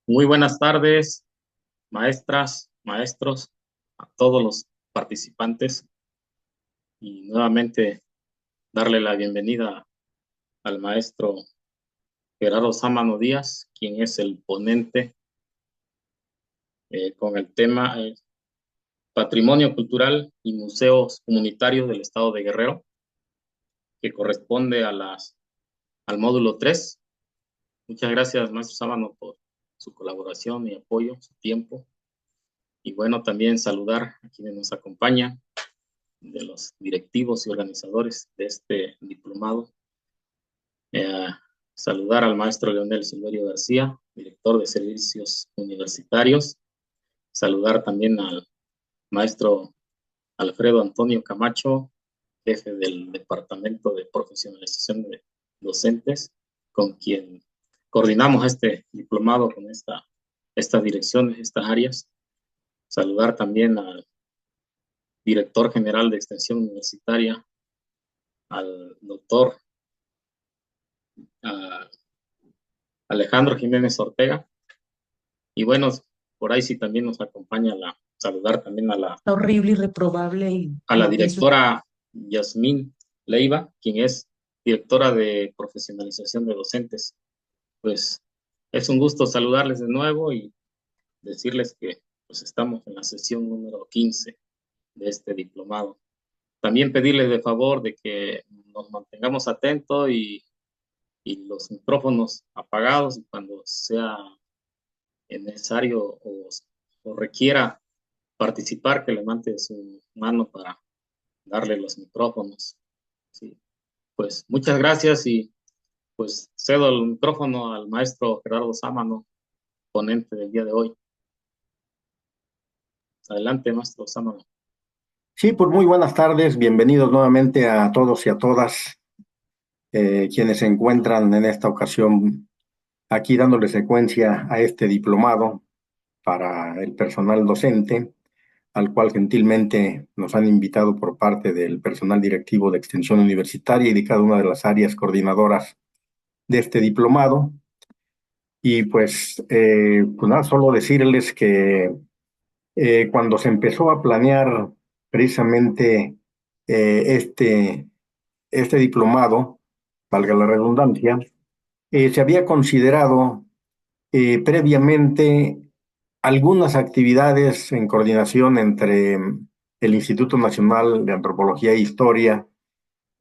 Muy buenas tardes, maestras, maestros, a todos los participantes y nuevamente darle la bienvenida al maestro Gerardo Sámano Díaz, quien es el ponente con el tema Patrimonio Cultural y Museos Comunitarios del Estado de Guerrero, que corresponde al módulo 3. Muchas gracias, maestro Sámano, por su colaboración y apoyo, su tiempo. Y bueno, también saludar a quienes nos acompañan, de los directivos y organizadores de este diplomado. Eh, Saludar al maestro Leonel Silverio García, director de servicios universitarios. Saludar también al maestro Alfredo Antonio Camacho, jefe del Departamento de Profesionalización de Docentes, con quien coordinamos este diplomado con estas direcciones, estas áreas. Saludar también al director general de Extensión Universitaria, al doctor Alejandro Jiménez Ortega. Y bueno, por ahí sí también nos acompaña saludar también Horrible, irreprobable a la y eso. directora Yasmín Leiva, quien es directora de profesionalización de docentes. Pues es un gusto saludarles de nuevo y decirles que pues estamos en la sesión número 15 de este diplomado. También pedirles de favor de que nos mantengamos atentos y los micrófonos apagados cuando sea necesario o requiera participar, que levante su mano para darle los micrófonos. Sí. Pues muchas gracias y pues cedo el micrófono al maestro Gerardo Sámano, ponente del día de hoy. Adelante, maestro Sámano. Sí, pues muy buenas tardes, bienvenidos nuevamente a todos y a todas quienes se encuentran en esta ocasión aquí dándole secuencia a este diplomado para el personal docente, al cual gentilmente nos han invitado por parte del personal directivo de Extensión Universitaria y de cada una de las áreas coordinadoras de este diplomado. Y pues nada, solo decirles que cuando se empezó a planear precisamente eh, este este diplomado, valga la redundancia, se había considerado previamente algunas actividades en coordinación entre el Instituto Nacional de Antropología e Historia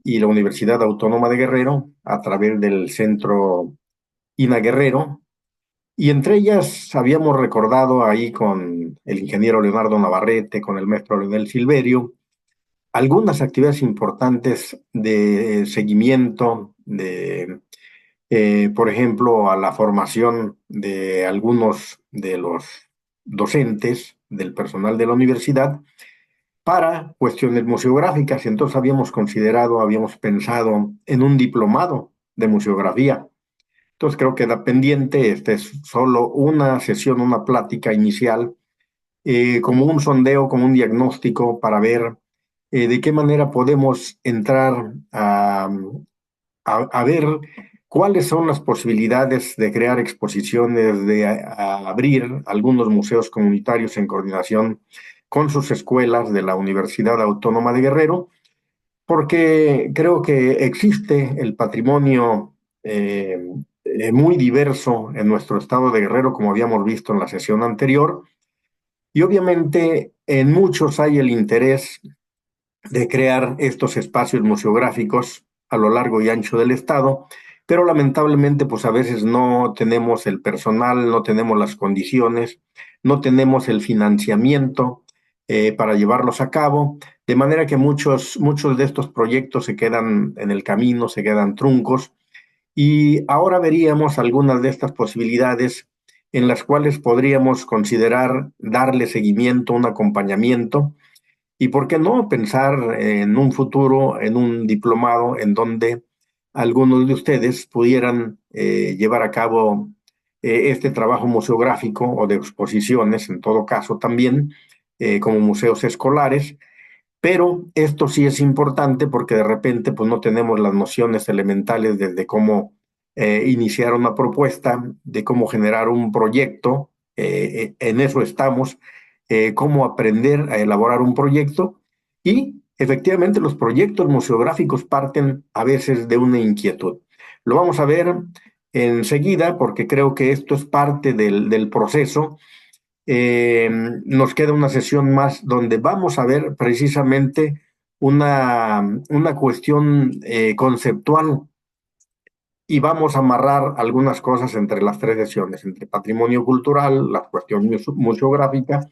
y la Universidad Autónoma de Guerrero a través del Centro INA Guerrero. Y entre ellas habíamos recordado ahí con el ingeniero Leonardo Navarrete, con el maestro Leonel Silverio, algunas actividades importantes de seguimiento, por ejemplo, a la formación de algunos de los docentes del personal de la universidad para cuestiones museográficas. Entonces habíamos pensado en un diplomado de museografía. Entonces creo que da pendiente, este es solo una sesión, una plática inicial, como un sondeo, como un diagnóstico para ver de qué manera podemos entrar a ver cuáles son las posibilidades de crear exposiciones, de abrir algunos museos comunitarios en coordinación con sus escuelas de la Universidad Autónoma de Guerrero, porque creo que existe el patrimonio muy diverso en nuestro estado de Guerrero, como habíamos visto en la sesión anterior, y obviamente en muchos hay el interés de crear estos espacios museográficos a lo largo y ancho del estado, pero lamentablemente pues a veces no tenemos el personal, no tenemos las condiciones, no tenemos el financiamiento para llevarlos a cabo, de manera que muchos de estos proyectos se quedan en el camino, se quedan truncos, y ahora veríamos algunas de estas posibilidades en las cuales podríamos considerar darle seguimiento, un acompañamiento, y por qué no pensar en un futuro, en un diplomado en donde algunos de ustedes pudieran llevar a cabo este trabajo museográfico o de exposiciones, en todo caso también, como museos escolares. Pero esto sí es importante porque de repente pues no tenemos las nociones elementales desde cómo iniciar una propuesta de cómo generar un proyecto. En eso estamos, cómo aprender a elaborar un proyecto. Y efectivamente los proyectos museográficos parten a veces de una inquietud. Lo vamos a ver enseguida porque creo que esto es parte del proceso. Nos queda una sesión más donde vamos a ver precisamente una cuestión conceptual y vamos a amarrar algunas cosas entre las tres sesiones, entre patrimonio cultural, la cuestión museográfica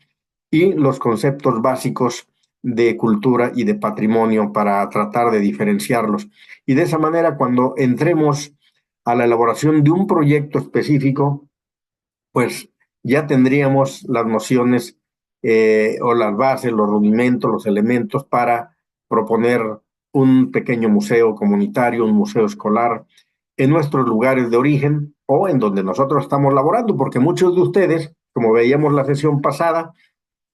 y los conceptos básicos de cultura y de patrimonio para tratar de diferenciarlos. Y de esa manera, cuando entremos a la elaboración de un proyecto específico, pues ya tendríamos las nociones o las bases, los rudimentos, los elementos para proponer un pequeño museo comunitario, un museo escolar en nuestros lugares de origen o en donde nosotros estamos laborando, porque muchos de ustedes, como veíamos la sesión pasada,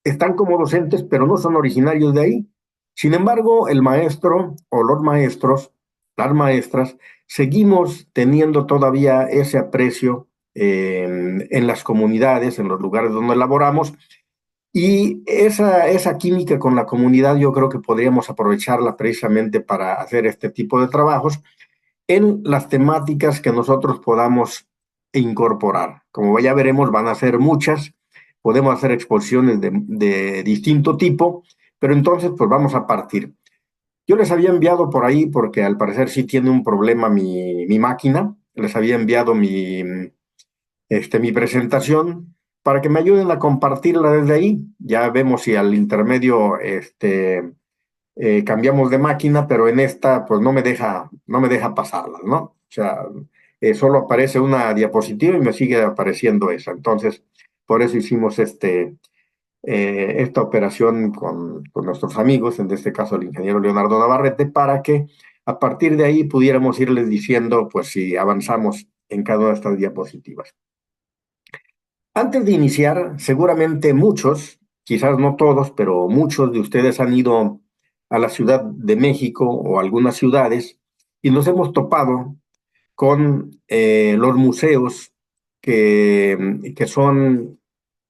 están como docentes, pero no son originarios de ahí. Sin embargo, el maestro o los maestros, las maestras, seguimos teniendo todavía ese aprecio en las comunidades, en los lugares donde laboramos, y esa química con la comunidad yo creo que podríamos aprovecharla precisamente para hacer este tipo de trabajos en las temáticas que nosotros podamos incorporar. Como ya veremos, van a ser muchas, podemos hacer exposiciones de distinto tipo, pero entonces pues vamos a partir. Yo les había enviado por ahí, porque al parecer sí tiene un problema mi máquina, les había enviado mi presentación para que me ayuden a compartirla desde ahí. Ya vemos si al intermedio cambiamos de máquina, pero en esta pues no me deja pasarlas, ¿no? O sea, solo aparece una diapositiva y me sigue apareciendo esa. Entonces, por eso hicimos esta operación con nuestros amigos, en este caso el ingeniero Leonardo Navarrete, para que a partir de ahí pudiéramos irles diciendo, pues, si avanzamos en cada una de estas diapositivas. Antes de iniciar, seguramente muchos, quizás no todos, pero muchos de ustedes han ido a la Ciudad de México o a algunas ciudades y nos hemos topado con los museos que son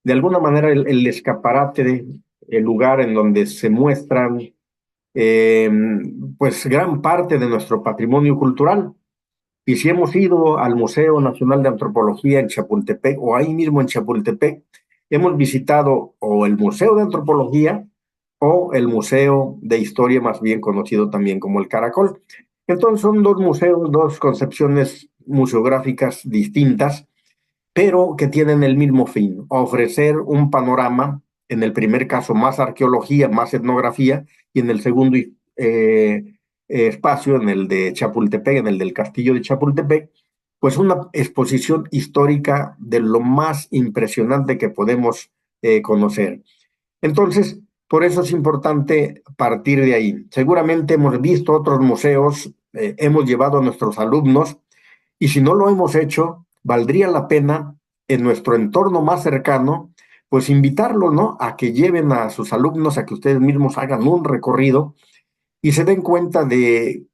de alguna manera el escaparate, el lugar en donde se muestran eh, pues gran parte de nuestro patrimonio cultural. Y si hemos ido al Museo Nacional de Antropología en Chapultepec o ahí mismo en Chapultepec, hemos visitado o el Museo de Antropología o el Museo de Historia, más bien conocido también como el Caracol. Entonces son dos museos, dos concepciones museográficas distintas, pero que tienen el mismo fin, ofrecer un panorama, en el primer caso más arqueología, más etnografía, y en el segundo espacio, en el de Chapultepec, en el del Castillo de Chapultepec, pues una exposición histórica de lo más impresionante que podemos conocer. Entonces, por eso es importante partir de ahí. Seguramente hemos visto otros museos, hemos llevado a nuestros alumnos, y si no lo hemos hecho, valdría la pena en nuestro entorno más cercano, pues invitarlos, ¿no? A que lleven a sus alumnos, a que ustedes mismos hagan un recorrido y se den cuenta de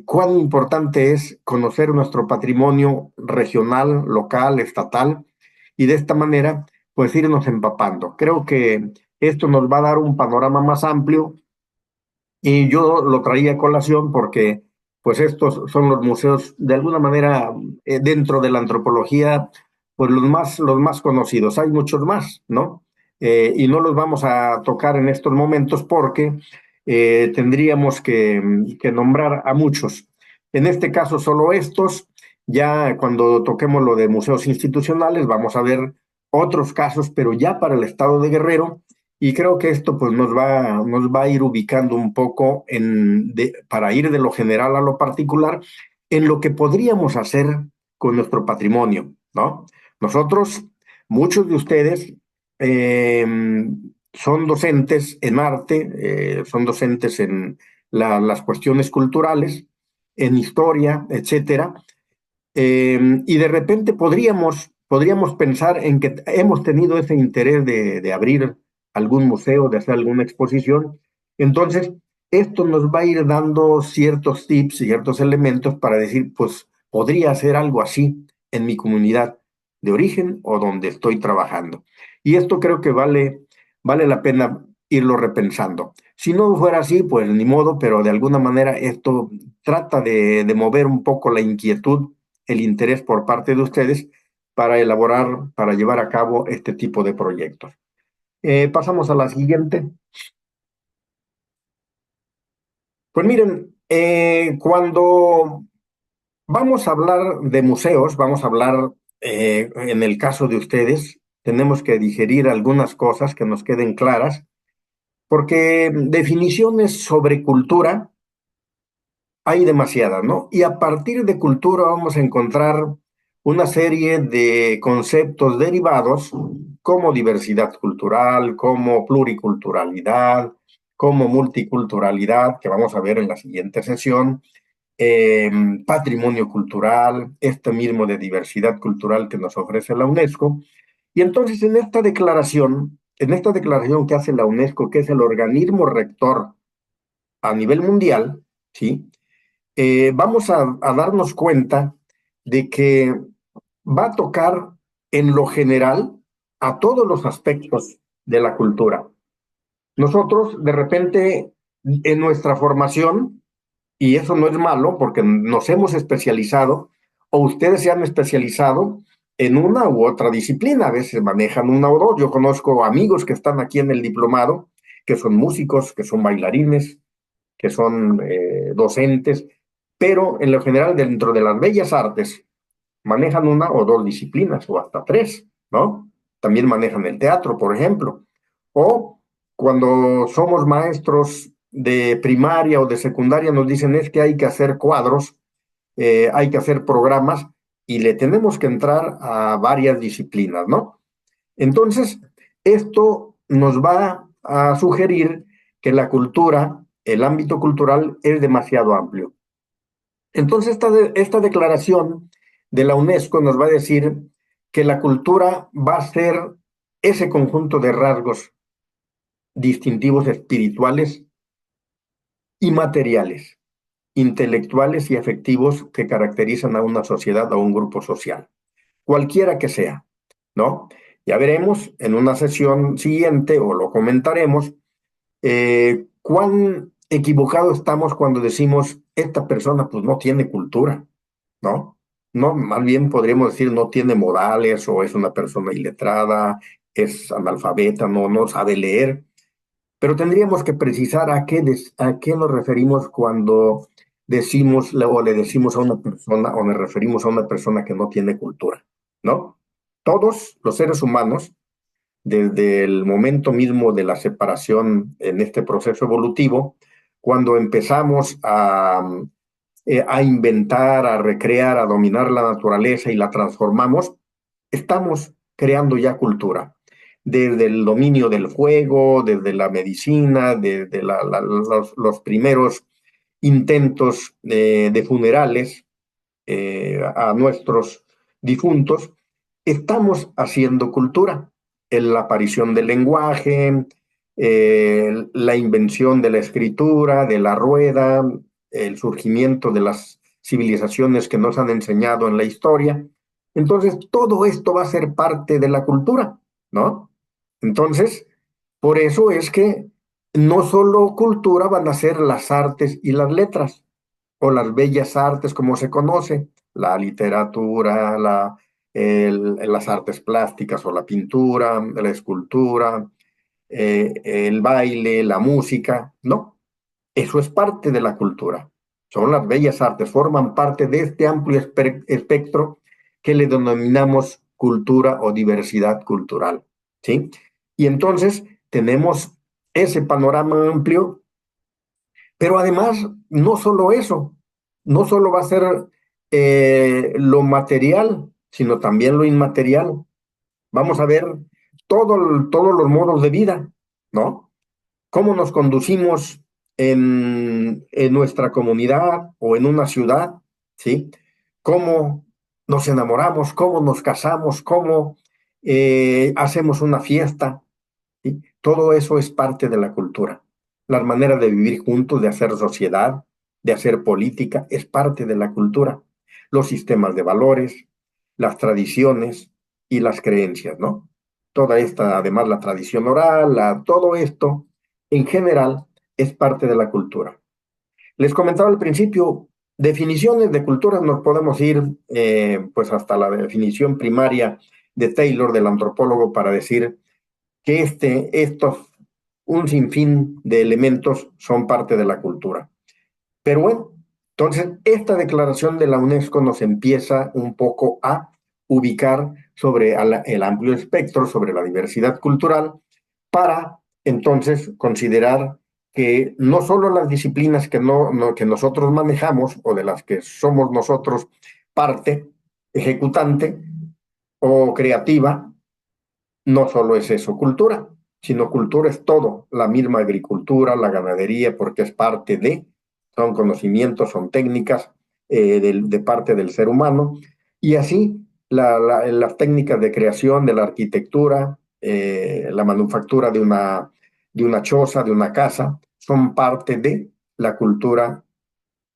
cuán importante es conocer nuestro patrimonio regional, local, estatal, y de esta manera, pues irnos empapando. Creo que esto nos va a dar un panorama más amplio y yo lo traía a colación porque pues estos son los museos de alguna manera dentro de la antropología, pues los más conocidos. Hay muchos más, ¿no? Y no los vamos a tocar en estos momentos porque tendríamos que nombrar a muchos. En este caso solo estos. Ya cuando toquemos lo de museos institucionales vamos a ver otros casos, pero ya para el estado de Guerrero, y creo que esto pues nos va a ir ubicando un poco para ir de lo general a lo particular en lo que podríamos hacer con nuestro patrimonio, ¿no? Nosotros, muchos de ustedes eh, son docentes en arte, son docentes en las cuestiones culturales, en historia, etcétera, y de repente podríamos pensar en que hemos tenido ese interés de abrir algún museo, de hacer alguna exposición. Entonces, esto nos va a ir dando ciertos tips, ciertos elementos para decir, pues, podría hacer algo así en mi comunidad de origen o donde estoy trabajando. Y esto creo que vale la pena irlo repensando. Si no fuera así, pues ni modo, pero de alguna manera esto trata de mover un poco la inquietud, el interés por parte de ustedes para elaborar, para llevar a cabo este tipo de proyectos. Pasamos a la siguiente. Pues miren, cuando vamos a hablar de museos, vamos a hablar, en el caso de ustedes, tenemos que digerir algunas cosas que nos queden claras, porque definiciones sobre cultura hay demasiadas, ¿no? Y a partir de cultura vamos a encontrar una serie de conceptos derivados como diversidad cultural, como pluriculturalidad, como multiculturalidad, que vamos a ver en la siguiente sesión, eh, patrimonio cultural, este mismo de diversidad cultural que nos ofrece la UNESCO. Y entonces en esta declaración que hace la UNESCO, que es el organismo rector a nivel mundial, ¿sí? Vamos a darnos cuenta de que va a tocar en lo general a todos los aspectos de la cultura. Nosotros, de repente, en nuestra formación, y eso no es malo porque nos hemos especializado, o ustedes se han especializado en una u otra disciplina, a veces manejan una o dos. Yo conozco amigos que están aquí en el diplomado, que son músicos, que son bailarines, que son docentes, pero en lo general dentro de las bellas artes manejan una o dos disciplinas o hasta tres, ¿no? También manejan el teatro, por ejemplo. O cuando somos maestros de primaria o de secundaria nos dicen es que hay que hacer cuadros, hay que hacer programas y le tenemos que entrar a varias disciplinas, ¿no? Entonces, esto nos va a sugerir que la cultura, el ámbito cultural es demasiado amplio. Entonces, esta declaración de la UNESCO nos va a decir que la cultura va a ser ese conjunto de rasgos distintivos espirituales y materiales, intelectuales y afectivos que caracterizan a una sociedad o a un grupo social, cualquiera que sea, ¿no? Ya veremos en una sesión siguiente, o lo comentaremos, cuán equivocado estamos cuando decimos, esta persona pues no tiene cultura, ¿no? No, más bien podríamos decir no tiene modales o es una persona iletrada, es analfabeta, no sabe leer, pero tendríamos que precisar a qué nos referimos cuando decimos o le decimos a una persona o nos referimos a una persona que no tiene cultura, ¿no? Todos los seres humanos, desde el momento mismo de la separación en este proceso evolutivo, cuando empezamos a inventar, a recrear, a dominar la naturaleza y la transformamos, estamos creando ya cultura. Desde el dominio del fuego, desde la medicina, desde los primeros intentos de funerales a nuestros difuntos, estamos haciendo cultura. En la aparición del lenguaje, la invención de la escritura, de la rueda, el surgimiento de las civilizaciones que nos han enseñado en la historia. Entonces, todo esto va a ser parte de la cultura, ¿no? Entonces, por eso es que no solo cultura van a ser las artes y las letras, o las bellas artes como se conoce, la literatura, las artes plásticas o la pintura, la escultura, el baile, la música, no, eso es parte de la cultura. Son las bellas artes, forman parte de este amplio espectro que le denominamos cultura o diversidad cultural, ¿sí? Y entonces tenemos ese panorama amplio, pero además no solo eso, no solo va a ser lo material, sino también lo inmaterial. Vamos a ver todos los modos de vida, ¿no? Cómo nos conducimos en nuestra comunidad o en una ciudad, ¿sí? Cómo nos enamoramos, cómo nos casamos, cómo hacemos una fiesta, ¿sí? Todo eso es parte de la cultura. Las maneras de vivir juntos, de hacer sociedad, de hacer política, es parte de la cultura. los sistemas de valores, las tradiciones y las creencias, ¿no? Toda esta, además la tradición oral, todo esto, en general, es parte de la cultura. Les comentaba al principio, definiciones de culturas nos podemos ir pues hasta la definición primaria de Taylor, del antropólogo, para decir que un sinfín de elementos son parte de la cultura. Pero bueno, entonces esta declaración de la UNESCO nos empieza un poco a ubicar sobre el amplio espectro, sobre la diversidad cultural, para entonces considerar que no solo las disciplinas que nosotros manejamos o de las que somos nosotros parte ejecutante o creativa, no solo es eso cultura, sino cultura es todo, la misma agricultura, la ganadería, porque es parte son conocimientos, son técnicas de parte del ser humano, y así las técnicas de creación de la arquitectura, la manufactura de una choza, de una casa, son parte de la cultura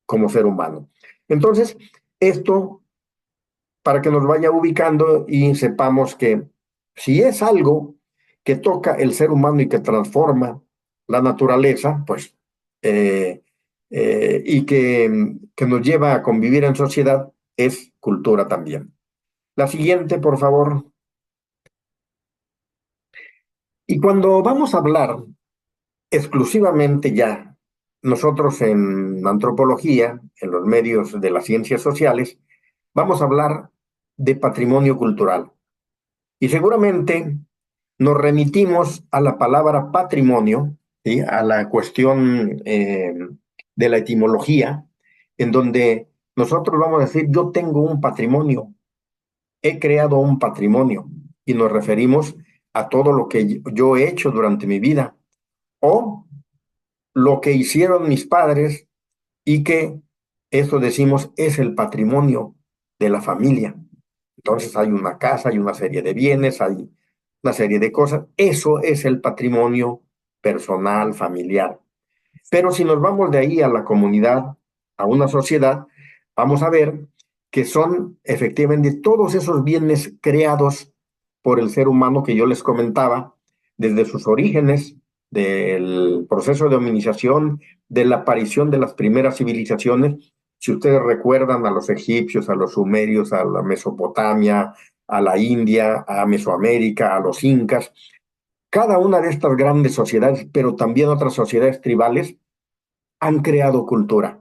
como ser humano. Entonces, esto para que nos vaya ubicando y sepamos que si es algo que toca el ser humano y que transforma la naturaleza, pues, y que nos lleva a convivir en sociedad, es cultura también. La siguiente, por favor. Y cuando vamos a hablar exclusivamente ya, nosotros en antropología, en los medios de las ciencias sociales, vamos a hablar de patrimonio cultural. Y seguramente nos remitimos a la palabra patrimonio, ¿sí? A la cuestión de la etimología, en donde nosotros vamos a decir, yo tengo un patrimonio, he creado un patrimonio, y nos referimos a todo lo que yo he hecho durante mi vida, o lo que hicieron mis padres, y que eso decimos es el patrimonio de la familia. Entonces hay una casa, hay una serie de bienes, hay una serie de cosas. Eso es el patrimonio personal, familiar. Pero si nos vamos de ahí a la comunidad, a una sociedad, vamos a ver que son efectivamente todos esos bienes creados por el ser humano que yo les comentaba, desde sus orígenes, del proceso de hominización, de la aparición de las primeras civilizaciones. Si ustedes recuerdan a los egipcios, a los sumerios, a la Mesopotamia, a la India, a Mesoamérica, a los incas, cada una de estas grandes sociedades, pero también otras sociedades tribales, han creado cultura.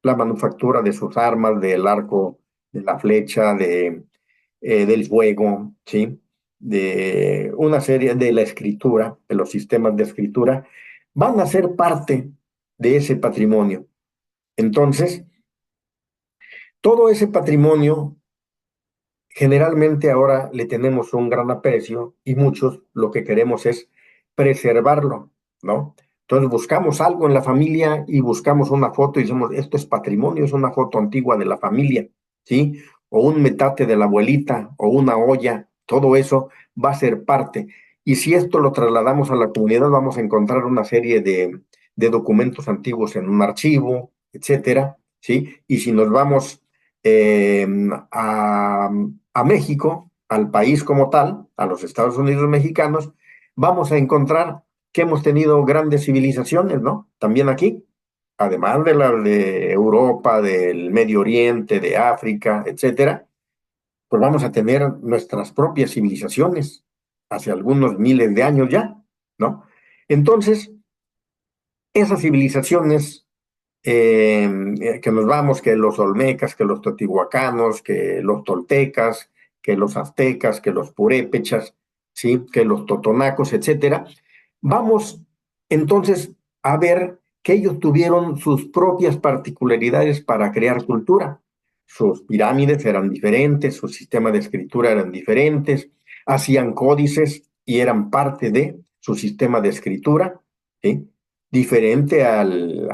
La manufactura de sus armas, del arco, de la flecha, del fuego, ¿sí? De una serie de la escritura, de los sistemas de escritura, van a ser parte de ese patrimonio. Entonces, todo ese patrimonio generalmente ahora le tenemos un gran aprecio y muchos lo que queremos es preservarlo, ¿no? Entonces buscamos algo en la familia y buscamos una foto y decimos, esto es patrimonio, es una foto antigua de la familia, ¿sí? O un metate de la abuelita o una olla, todo eso va a ser parte. Y si esto lo trasladamos a la comunidad, vamos a encontrar una serie de documentos antiguos en un archivo, etcétera, ¿sí? Y si nos vamos eh, a, a México, al país como tal, a los Estados Unidos mexicanos, vamos a encontrar que hemos tenido grandes civilizaciones, ¿no? También aquí, además de las de Europa, del Medio Oriente, de África, etcétera, pues vamos a tener nuestras propias civilizaciones hace algunos miles de años ya, ¿no? Entonces, esas civilizaciones que nos vamos, que los olmecas, que los totihuacanos, que los toltecas, que los aztecas, que los purépechas, ¿sí? Que los totonacos, etcétera. Vamos entonces a ver que ellos tuvieron sus propias particularidades para crear cultura. Sus pirámides eran diferentes, su sistema de escritura eran diferentes, hacían códices y eran parte de su sistema de escritura, ¿sí? Diferente al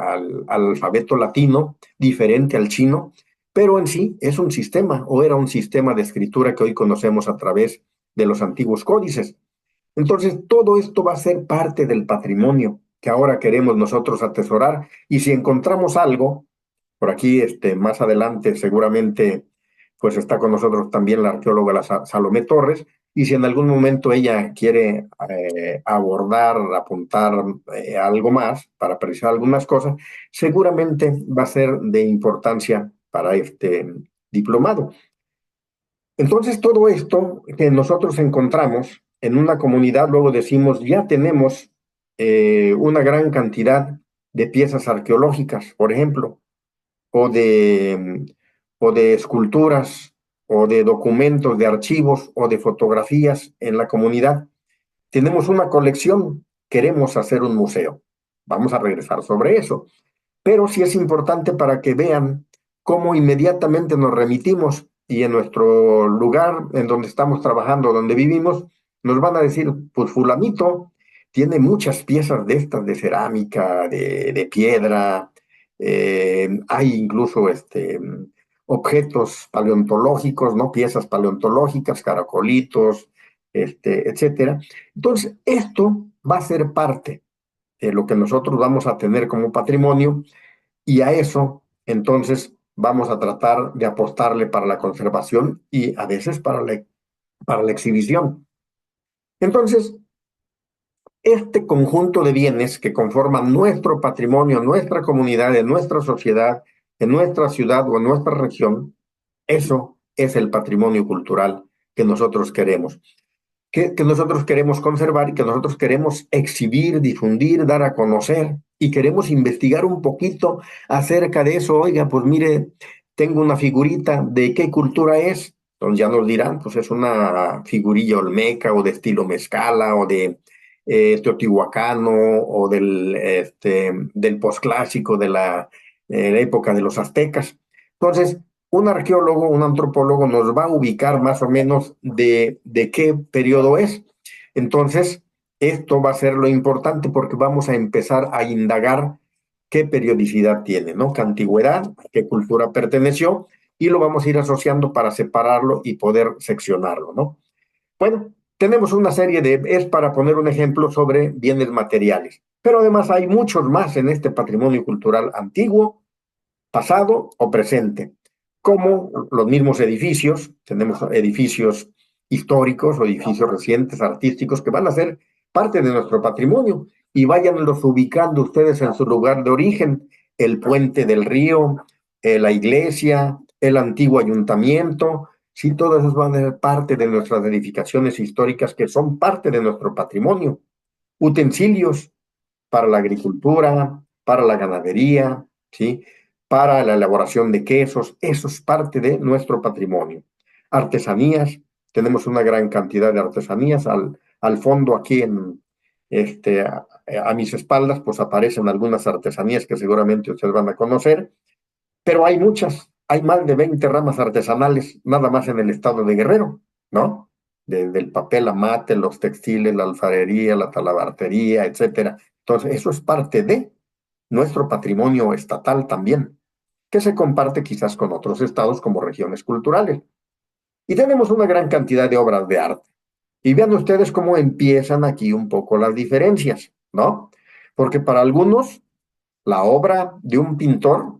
alfabeto latino, diferente al chino, pero en sí es un sistema o era un sistema de escritura que hoy conocemos a través de los antiguos códices. Entonces, todo esto va a ser parte del patrimonio que ahora queremos nosotros atesorar, y si encontramos algo, por aquí más adelante seguramente pues está con nosotros también la arqueóloga Salomé Torres, y si en algún momento ella quiere abordar, apuntar algo más para precisar algunas cosas, seguramente va a ser de importancia para este diplomado. Entonces, todo esto que nosotros encontramos en una comunidad, luego decimos, ya tenemos una gran cantidad de piezas arqueológicas, por ejemplo, o de, o de esculturas, o de documentos, de archivos, o de fotografías en la comunidad. Tenemos una colección, queremos hacer un museo. Vamos a regresar sobre eso. Pero sí es importante para que vean cómo inmediatamente nos remitimos y en nuestro lugar, en donde estamos trabajando, donde vivimos, nos van a decir, pues fulanito tiene muchas piezas de estas de cerámica, de piedra, hay incluso objetos paleontológicos, ¿no? Piezas paleontológicas, caracolitos, etcétera. Entonces, esto va a ser parte de lo que nosotros vamos a tener como patrimonio y a eso, entonces, vamos a tratar de apostarle para la conservación y a veces para la exhibición. Entonces, este conjunto de bienes que conforman nuestro patrimonio, nuestra comunidad, en nuestra sociedad, en nuestra ciudad o en nuestra región, eso es el patrimonio cultural que nosotros queremos. Que nosotros queremos conservar y que nosotros queremos exhibir, difundir, dar a conocer y queremos investigar un poquito acerca de eso. Oiga, pues mire, tengo una figurita, ¿de qué cultura es? Entonces ya nos dirán, pues es una figurilla olmeca o de estilo mezcala o de teotihuacano o del posclásico de la época de los aztecas. Entonces, un arqueólogo, un antropólogo nos va a ubicar más o menos de qué periodo es. Entonces, esto va a ser lo importante porque vamos a empezar a indagar qué periodicidad tiene, ¿no? ¿Qué antigüedad, a qué cultura perteneció? Y lo vamos a ir asociando para separarlo y poder seccionarlo, ¿no? Bueno, tenemos una serie es para poner un ejemplo sobre bienes materiales, pero además hay muchos más en este patrimonio cultural antiguo, pasado o presente, como los mismos edificios, tenemos edificios históricos o edificios recientes, artísticos, que van a ser parte de nuestro patrimonio y váyanlos ubicando ustedes en su lugar de origen, el puente del río, la iglesia, el antiguo ayuntamiento, sí, todas esas van a ser parte de nuestras edificaciones históricas que son parte de nuestro patrimonio. Utensilios para la agricultura, para la ganadería, ¿sí? Para la elaboración de quesos, eso es parte de nuestro patrimonio. Artesanías, tenemos una gran cantidad de artesanías. Al fondo, aquí a mis espaldas, pues aparecen algunas artesanías que seguramente ustedes van a conocer, pero hay muchas, hay más de 20 ramas artesanales nada más en el estado de Guerrero, ¿no? Desde el papel amate, los textiles, la alfarería, la talabartería, etcétera. Entonces, eso es parte de nuestro patrimonio estatal también, que se comparte quizás con otros estados como regiones culturales. Y tenemos una gran cantidad de obras de arte. Y vean ustedes cómo empiezan aquí un poco las diferencias, ¿no? Porque para algunos, la obra de un pintor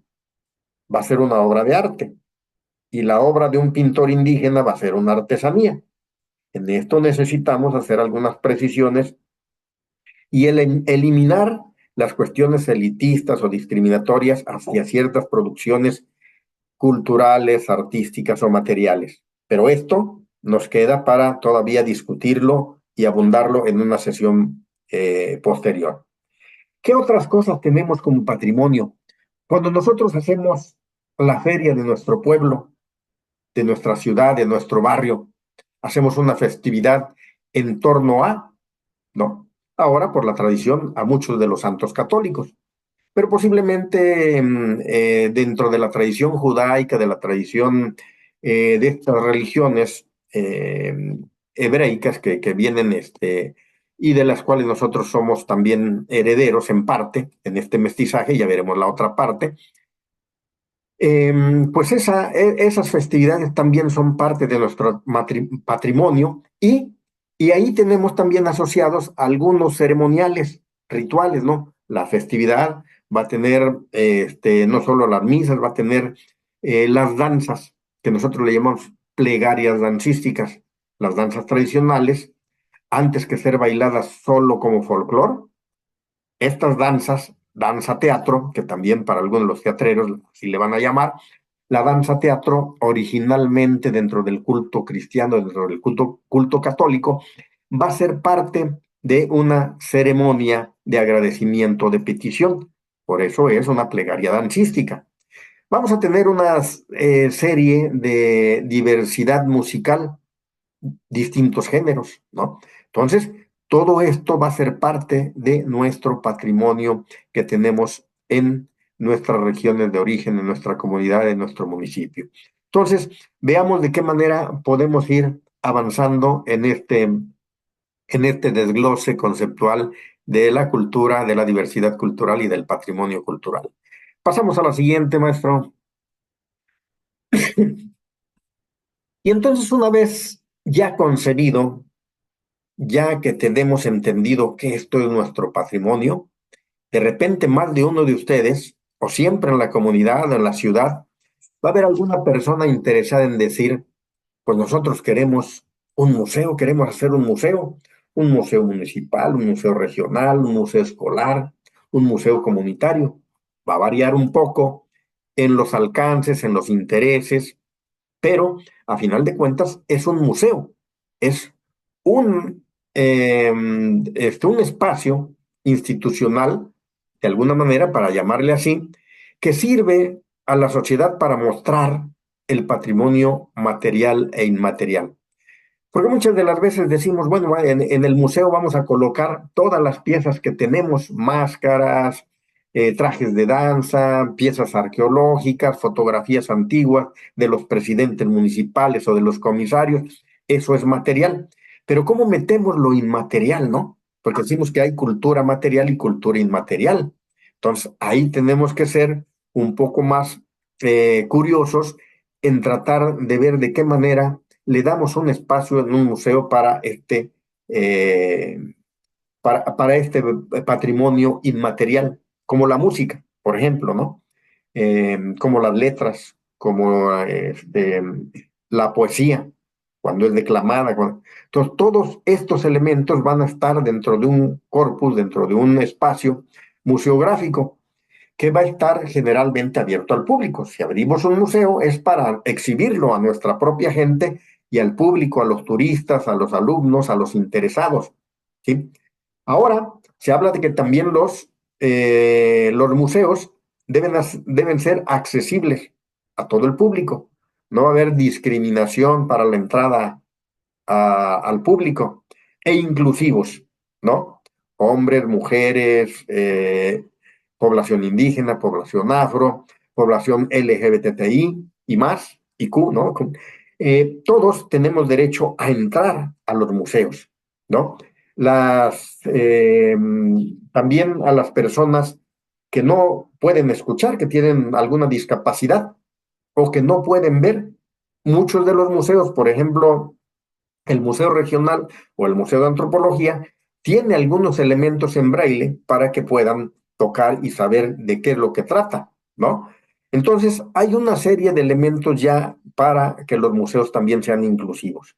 va a ser una obra de arte y la obra de un pintor indígena va a ser una artesanía. En esto necesitamos hacer algunas precisiones y eliminar las cuestiones elitistas o discriminatorias hacia ciertas producciones culturales, artísticas o materiales. Pero esto nos queda para todavía discutirlo y abundarlo en una sesión posterior. ¿Qué otras cosas tenemos como patrimonio? Cuando nosotros hacemos la feria de nuestro pueblo, de nuestra ciudad, de nuestro barrio, hacemos una festividad en torno a, ¿no? Ahora, por la tradición, a muchos de los santos católicos, pero posiblemente dentro de la tradición judaica, de la tradición de estas religiones hebreicas que vienen y de las cuales nosotros somos también herederos en parte en este mestizaje, ya veremos la otra parte, pues esas festividades también son parte de nuestro patrimonio y ahí tenemos también asociados algunos ceremoniales, rituales, ¿no? La festividad va a tener no solo las misas, va a tener las danzas que nosotros le llamamos plegarias dancísticas. Las danzas tradicionales, antes que ser bailadas solo como folclore, estas danzas, danza teatro, que también para algunos de los teatreros así le van a llamar, la danza teatro originalmente dentro del culto cristiano, dentro del culto católico, va a ser parte de una ceremonia de agradecimiento, de petición. Por eso es una plegaria dancística. Vamos a tener una serie de diversidad musical, distintos géneros, ¿no? Entonces, todo esto va a ser parte de nuestro patrimonio que tenemos en nuestras regiones de origen, en nuestra comunidad, en nuestro municipio. Entonces, veamos de qué manera podemos ir avanzando en este desglose conceptual de la cultura, de la diversidad cultural y del patrimonio cultural. Pasamos a la siguiente, maestro. Y entonces, una vez ya concebido, ya que tenemos entendido que esto es nuestro patrimonio, de repente más de uno de ustedes, o siempre en la comunidad, en la ciudad, va a haber alguna persona interesada en decir, pues nosotros queremos un museo, queremos hacer un museo municipal, un museo regional, un museo escolar, un museo comunitario. Va a variar un poco en los alcances, en los intereses, pero a final de cuentas es un museo, es un, un espacio institucional, de alguna manera, para llamarle así, que sirve a la sociedad para mostrar el patrimonio material e inmaterial. Porque muchas de las veces decimos, bueno, en el museo vamos a colocar todas las piezas que tenemos, máscaras, trajes de danza, piezas arqueológicas, fotografías antiguas de los presidentes municipales o de los comisarios. Eso es material. Pero ¿cómo metemos lo inmaterial, no? Porque decimos que hay cultura material y cultura inmaterial. Entonces, ahí tenemos que ser un poco más curiosos en tratar de ver de qué manera le damos un espacio en un museo eh, para este patrimonio inmaterial, como la música, por ejemplo, ¿no? Como las letras, como la poesía, cuando es declamada. Entonces, todos estos elementos van a estar dentro de un corpus, dentro de un espacio museográfico que va a estar generalmente abierto al público. Si abrimos un museo es para exhibirlo a nuestra propia gente y al público, a los turistas, a los alumnos, a los interesados, ¿sí? Ahora se habla de que también los museos deben ser accesibles a todo el público. No va a haber discriminación para la entrada al público e inclusivos, ¿no? Hombres, mujeres, población indígena, población afro, población LGBTI y más, y Q, ¿no? Todos tenemos derecho a entrar a los museos, ¿no? También a las personas que no pueden escuchar, que tienen alguna discapacidad o que no pueden ver. Muchos de los museos, por ejemplo, el Museo Regional o el Museo de Antropología, tiene algunos elementos en braille para que puedan tocar y saber de qué es lo que trata, ¿no? Entonces, hay una serie de elementos ya para que los museos también sean inclusivos.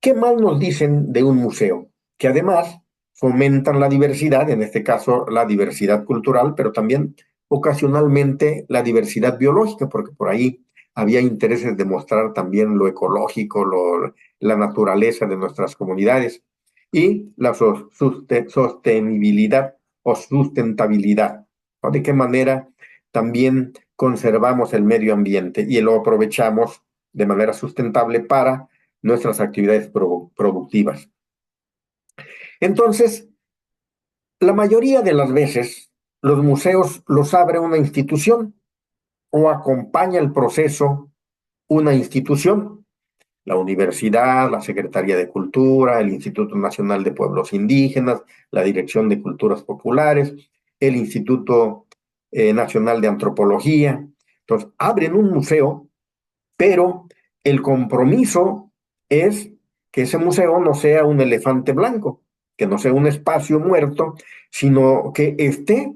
¿Qué más nos dicen de un museo? Que además fomentan la diversidad, en este caso la diversidad cultural, pero también ocasionalmente la diversidad biológica, porque por ahí había intereses de mostrar también lo ecológico, la naturaleza de nuestras comunidades y la sostenibilidad o sustentabilidad, ¿no? De qué manera también conservamos el medio ambiente y lo aprovechamos de manera sustentable para nuestras actividades productivas. Entonces, la mayoría de las veces, los museos los abre una institución o acompaña el proceso una institución, la universidad, la Secretaría de Cultura, el Instituto Nacional de Pueblos Indígenas, la Dirección de Culturas Populares, el Instituto Nacional de Antropología. Entonces, abren un museo, pero el compromiso es que ese museo no sea un elefante blanco, que no sea un espacio muerto, sino que esté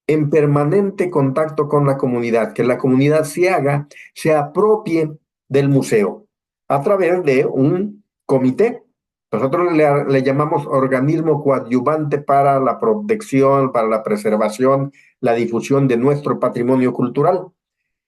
en permanente contacto con la comunidad, que la comunidad se apropie del museo a través de un comité. Nosotros le llamamos organismo coadyuvante para la protección, para la preservación, la difusión de nuestro patrimonio cultural.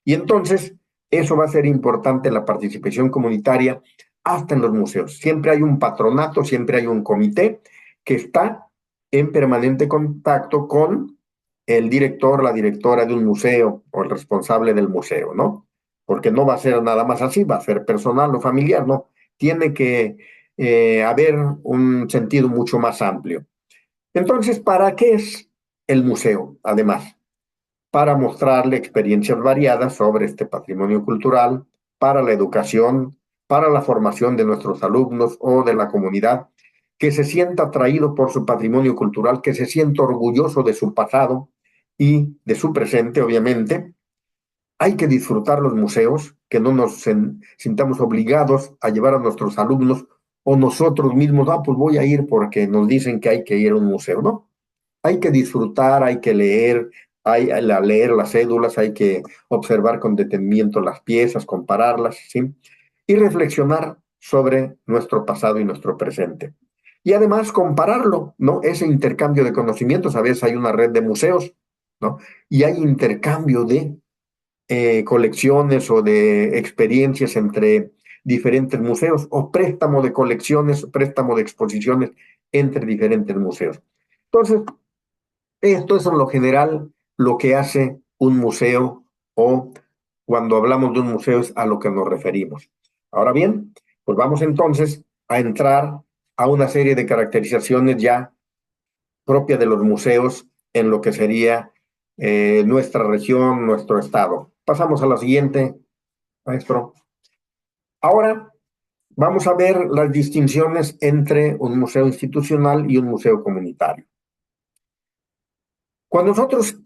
Y entonces, eso va a ser importante la participación comunitaria hasta en los museos. Siempre hay un patronato, siempre hay un comité que está en permanente contacto con el director, la directora de un museo o el responsable del museo, ¿no? Porque no va a ser nada más así, va a ser personal o familiar, ¿no? Tiene que haber un sentido mucho más amplio. Entonces, ¿para qué es el museo, además? Para mostrarle experiencias variadas sobre este patrimonio cultural, para la educación, para la formación de nuestros alumnos o de la comunidad, que se sienta atraído por su patrimonio cultural, que se sienta orgulloso de su pasado y de su presente, obviamente. Hay que disfrutar los museos, que no nos sintamos obligados a llevar a nuestros alumnos o nosotros mismos, pues voy a ir porque nos dicen que hay que ir a un museo, ¿no? Hay que disfrutar, hay que leer, leer las cédulas, hay que observar con detenimiento las piezas, compararlas, ¿sí? Y reflexionar sobre nuestro pasado y nuestro presente. Y además compararlo, ¿no? Ese intercambio de conocimientos, a veces hay una red de museos, ¿no? Y hay intercambio de colecciones o de experiencias entre diferentes museos, o préstamo de colecciones, préstamo de exposiciones entre diferentes museos. Entonces, esto es en lo general lo que hace un museo, o cuando hablamos de un museo es a lo que nos referimos. Ahora bien, pues vamos entonces a entrar a una serie de caracterizaciones ya propias de los museos en lo que sería nuestra región, nuestro estado. Pasamos a la siguiente, maestro. Ahora vamos a ver las distinciones entre un museo institucional y un museo comunitario. Cuando nosotros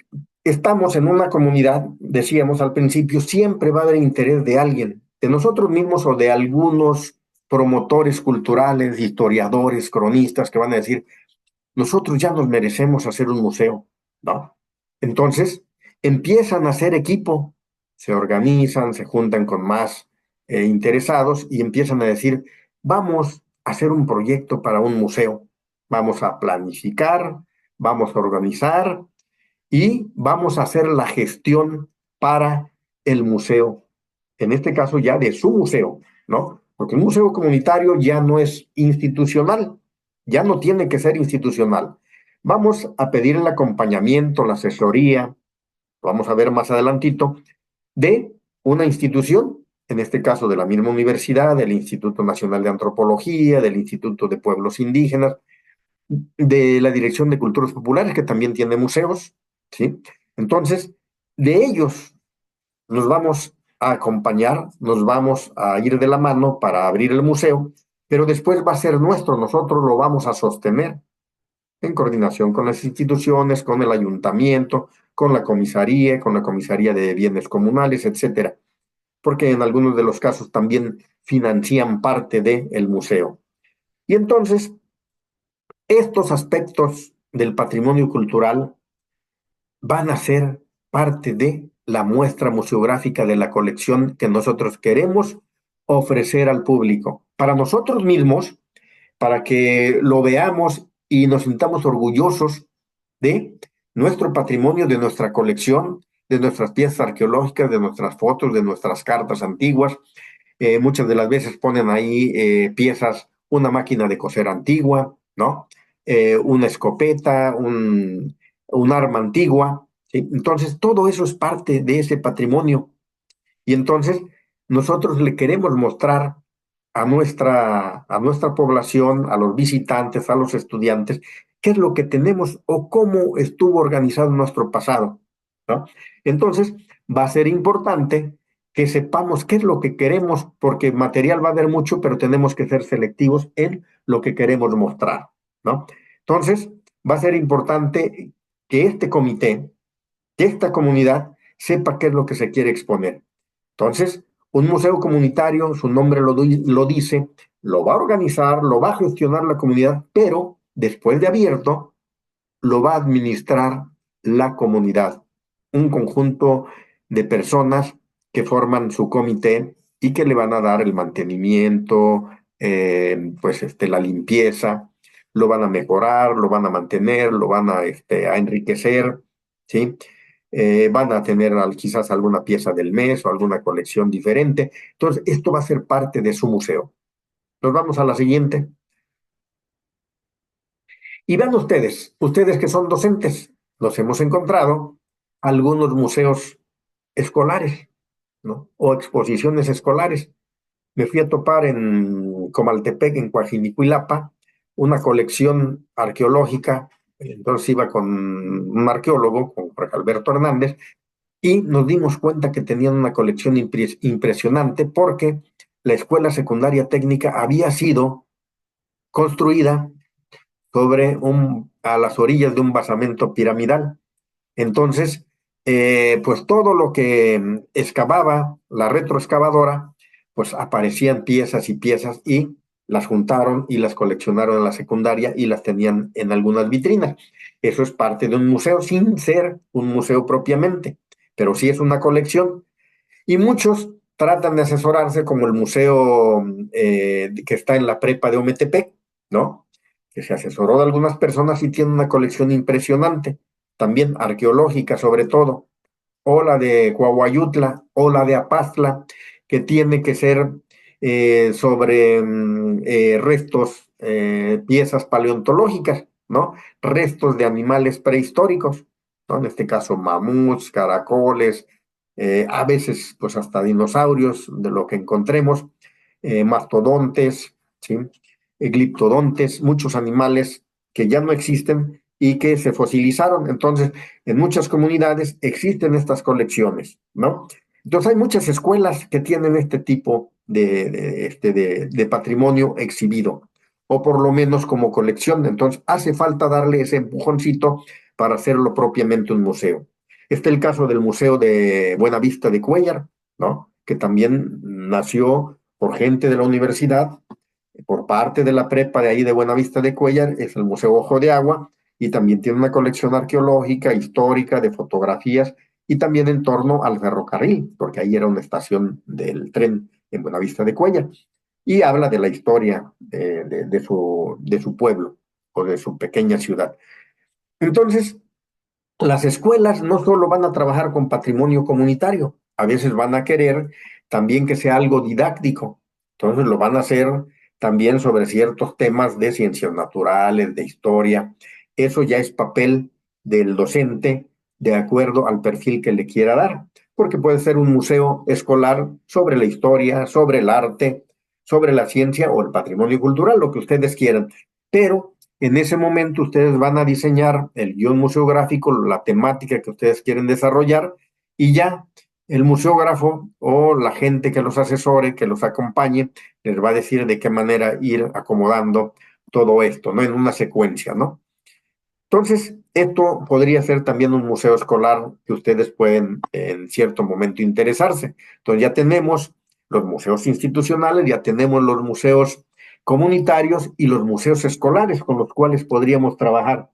estamos en una comunidad, decíamos al principio, siempre va a haber interés de alguien, de nosotros mismos o de algunos promotores culturales, historiadores, cronistas, que van a decir, nosotros ya nos merecemos hacer un museo, ¿no? Entonces, empiezan a hacer equipo, se organizan, se juntan con más interesados y empiezan a decir, vamos a hacer un proyecto para un museo, vamos a planificar, vamos a organizar y vamos a hacer la gestión para el museo, en este caso ya de su museo, ¿no? Porque un museo comunitario ya no es institucional, ya no tiene que ser institucional. Vamos a pedir el acompañamiento, la asesoría, vamos a ver más adelantito, de una institución, en este caso de la misma universidad, del Instituto Nacional de Antropología, del Instituto de Pueblos Indígenas, de la Dirección de Culturas Populares, que también tiene museos, ¿sí? Entonces, de ellos nos vamos a acompañar, nos vamos a ir de la mano para abrir el museo, pero después va a ser nuestro, nosotros lo vamos a sostener en coordinación con las instituciones, con el ayuntamiento, con la comisaría de bienes comunales, etcétera, porque en algunos de los casos también financian parte del museo. Y entonces, estos aspectos del patrimonio cultural van a ser parte de la muestra museográfica de la colección que nosotros queremos ofrecer al público. Para nosotros mismos, para que lo veamos y nos sintamos orgullosos de nuestro patrimonio, de nuestra colección, de nuestras piezas arqueológicas, de nuestras fotos, de nuestras cartas antiguas. Muchas de las veces ponen ahí piezas, una máquina de coser antigua, ¿no? Una escopeta, un arma antigua, ¿sí? Entonces, todo eso es parte de ese patrimonio. Y entonces, nosotros le queremos mostrar a nuestra población, a los visitantes, a los estudiantes, qué es lo que tenemos o cómo estuvo organizado nuestro pasado, ¿no? Entonces, va a ser importante que sepamos qué es lo que queremos, porque material va a haber mucho, pero tenemos que ser selectivos en lo que queremos mostrar, ¿no? Entonces, va a ser importante que este comité, que esta comunidad sepa qué es lo que se quiere exponer. Entonces, un museo comunitario, su nombre lo dice, lo va a organizar, lo va a gestionar la comunidad, pero después de abierto, lo va a administrar la comunidad, un conjunto de personas que forman su comité y que le van a dar el mantenimiento, la limpieza, lo van a mejorar, lo van a mantener, lo van a enriquecer, ¿sí? Van a tener quizás alguna pieza del mes o alguna colección diferente. Entonces, esto va a ser parte de su museo. Nos vamos a la siguiente. Y vean ustedes que son docentes, nos hemos encontrado algunos museos escolares, ¿no? O exposiciones escolares. Me fui a topar en Comaltepec, en Coajinicuilapa, una colección arqueológica. Entonces iba con un arqueólogo, con Jorge Alberto Hernández, y nos dimos cuenta que tenían una colección impresionante porque la escuela secundaria técnica había sido construida a las orillas de un basamento piramidal. Entonces, pues todo lo que excavaba la retroexcavadora, pues aparecían piezas y piezas y las juntaron y las coleccionaron en la secundaria y las tenían en algunas vitrinas. Eso es parte de un museo sin ser un museo propiamente, pero sí es una colección. Y muchos tratan de asesorarse como el museo que está en la prepa de Ometepec, ¿no? Que se asesoró de algunas personas y tiene una colección impresionante, también arqueológica sobre todo, o la de Coahuayutla, o la de Apazla, que tiene que ser sobre restos, piezas paleontológicas, ¿no? Restos de animales prehistóricos, ¿no? En este caso mamuts, caracoles, a veces pues hasta dinosaurios, de lo que encontremos, mastodontes, ¿sí? Gliptodontes, muchos animales que ya no existen y que se fosilizaron. Entonces, en muchas comunidades existen estas colecciones, ¿no? Entonces, hay muchas escuelas que tienen este tipo de patrimonio exhibido, o por lo menos como colección. Entonces, hace falta darle ese empujoncito para hacerlo propiamente un museo. Este es el caso del Museo de Buenavista de Cuéllar, ¿no? Que también nació por gente de la universidad, por parte de la prepa de ahí de Buenavista de Cuéllar, es el Museo Ojo de Agua, y también tiene una colección arqueológica, histórica, de fotografías, y también en torno al ferrocarril, porque ahí era una estación del tren en Buenavista de Cuéllar, y habla de la historia de su pueblo o de su pequeña ciudad. Entonces, las escuelas no solo van a trabajar con patrimonio comunitario, a veces van a querer también que sea algo didáctico. Entonces lo van a hacer también sobre ciertos temas de ciencias naturales, de historia. Eso ya es papel del docente de acuerdo al perfil que le quiera dar, porque puede ser un museo escolar sobre la historia, sobre el arte, sobre la ciencia o el patrimonio cultural, lo que ustedes quieran. Pero en ese momento ustedes van a diseñar el guión museográfico, la temática que ustedes quieren desarrollar, y ya el museógrafo o la gente que los asesore, que los acompañe, les va a decir de qué manera ir acomodando todo esto, ¿no? En una secuencia, ¿no? Entonces, esto podría ser también un museo escolar que ustedes pueden en cierto momento interesarse. Entonces, ya tenemos los museos institucionales, ya tenemos los museos comunitarios y los museos escolares con los cuales podríamos trabajar.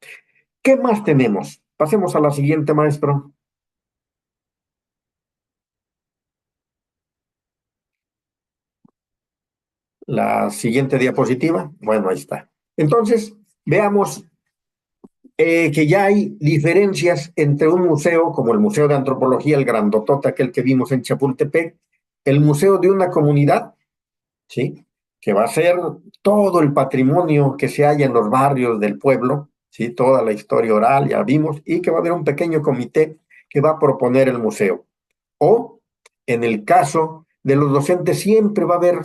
¿Qué más tenemos? Pasemos a la siguiente, maestro. La siguiente diapositiva. Bueno, ahí está. Entonces, veamos que ya hay diferencias entre un museo como el Museo de Antropología, el grandotota, aquel que vimos en Chapultepec, el museo de una comunidad, ¿sí? Que va a ser todo el patrimonio que se halla en los barrios del pueblo, ¿sí? Toda la historia oral, ya vimos, y que va a haber un pequeño comité que va a proponer el museo. O, en el caso de los docentes, siempre va a haber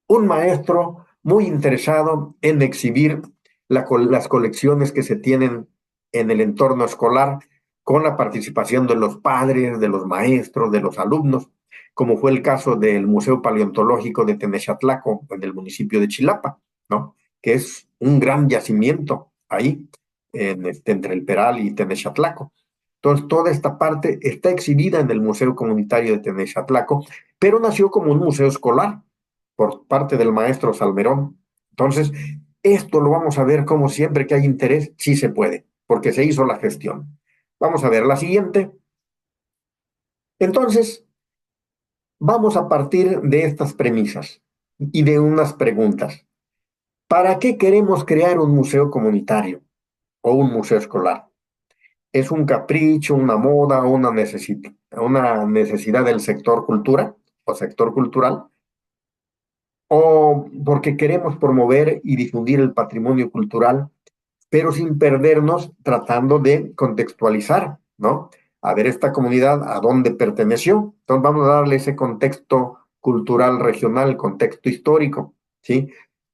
un maestro muy interesado en exhibir las colecciones que se tienen en el entorno escolar con la participación de los padres, de los maestros, de los alumnos, como fue el caso del Museo Paleontológico de Tenexatlaco, en el municipio de Chilapa, ¿no? Que es un gran yacimiento ahí, entre el Peral y Tenexatlaco. Entonces, toda esta parte está exhibida en el Museo Comunitario de Tenexatlaco, pero nació como un museo escolar por parte del maestro Salmerón. Entonces, esto lo vamos a ver como siempre que hay interés, sí se puede, porque se hizo la gestión. Vamos a ver la siguiente. Entonces, Vamos a partir de estas premisas y de unas preguntas. ¿Para qué queremos crear un museo comunitario o un museo escolar? ¿Es un capricho, una moda, una necesidad del sector cultura o sector cultural? ¿O porque queremos promover y difundir el patrimonio cultural, pero sin perdernos tratando de contextualizar, ¿no? A ver esta comunidad a dónde perteneció? Entonces vamos a darle ese contexto cultural regional, contexto histórico, ¿sí?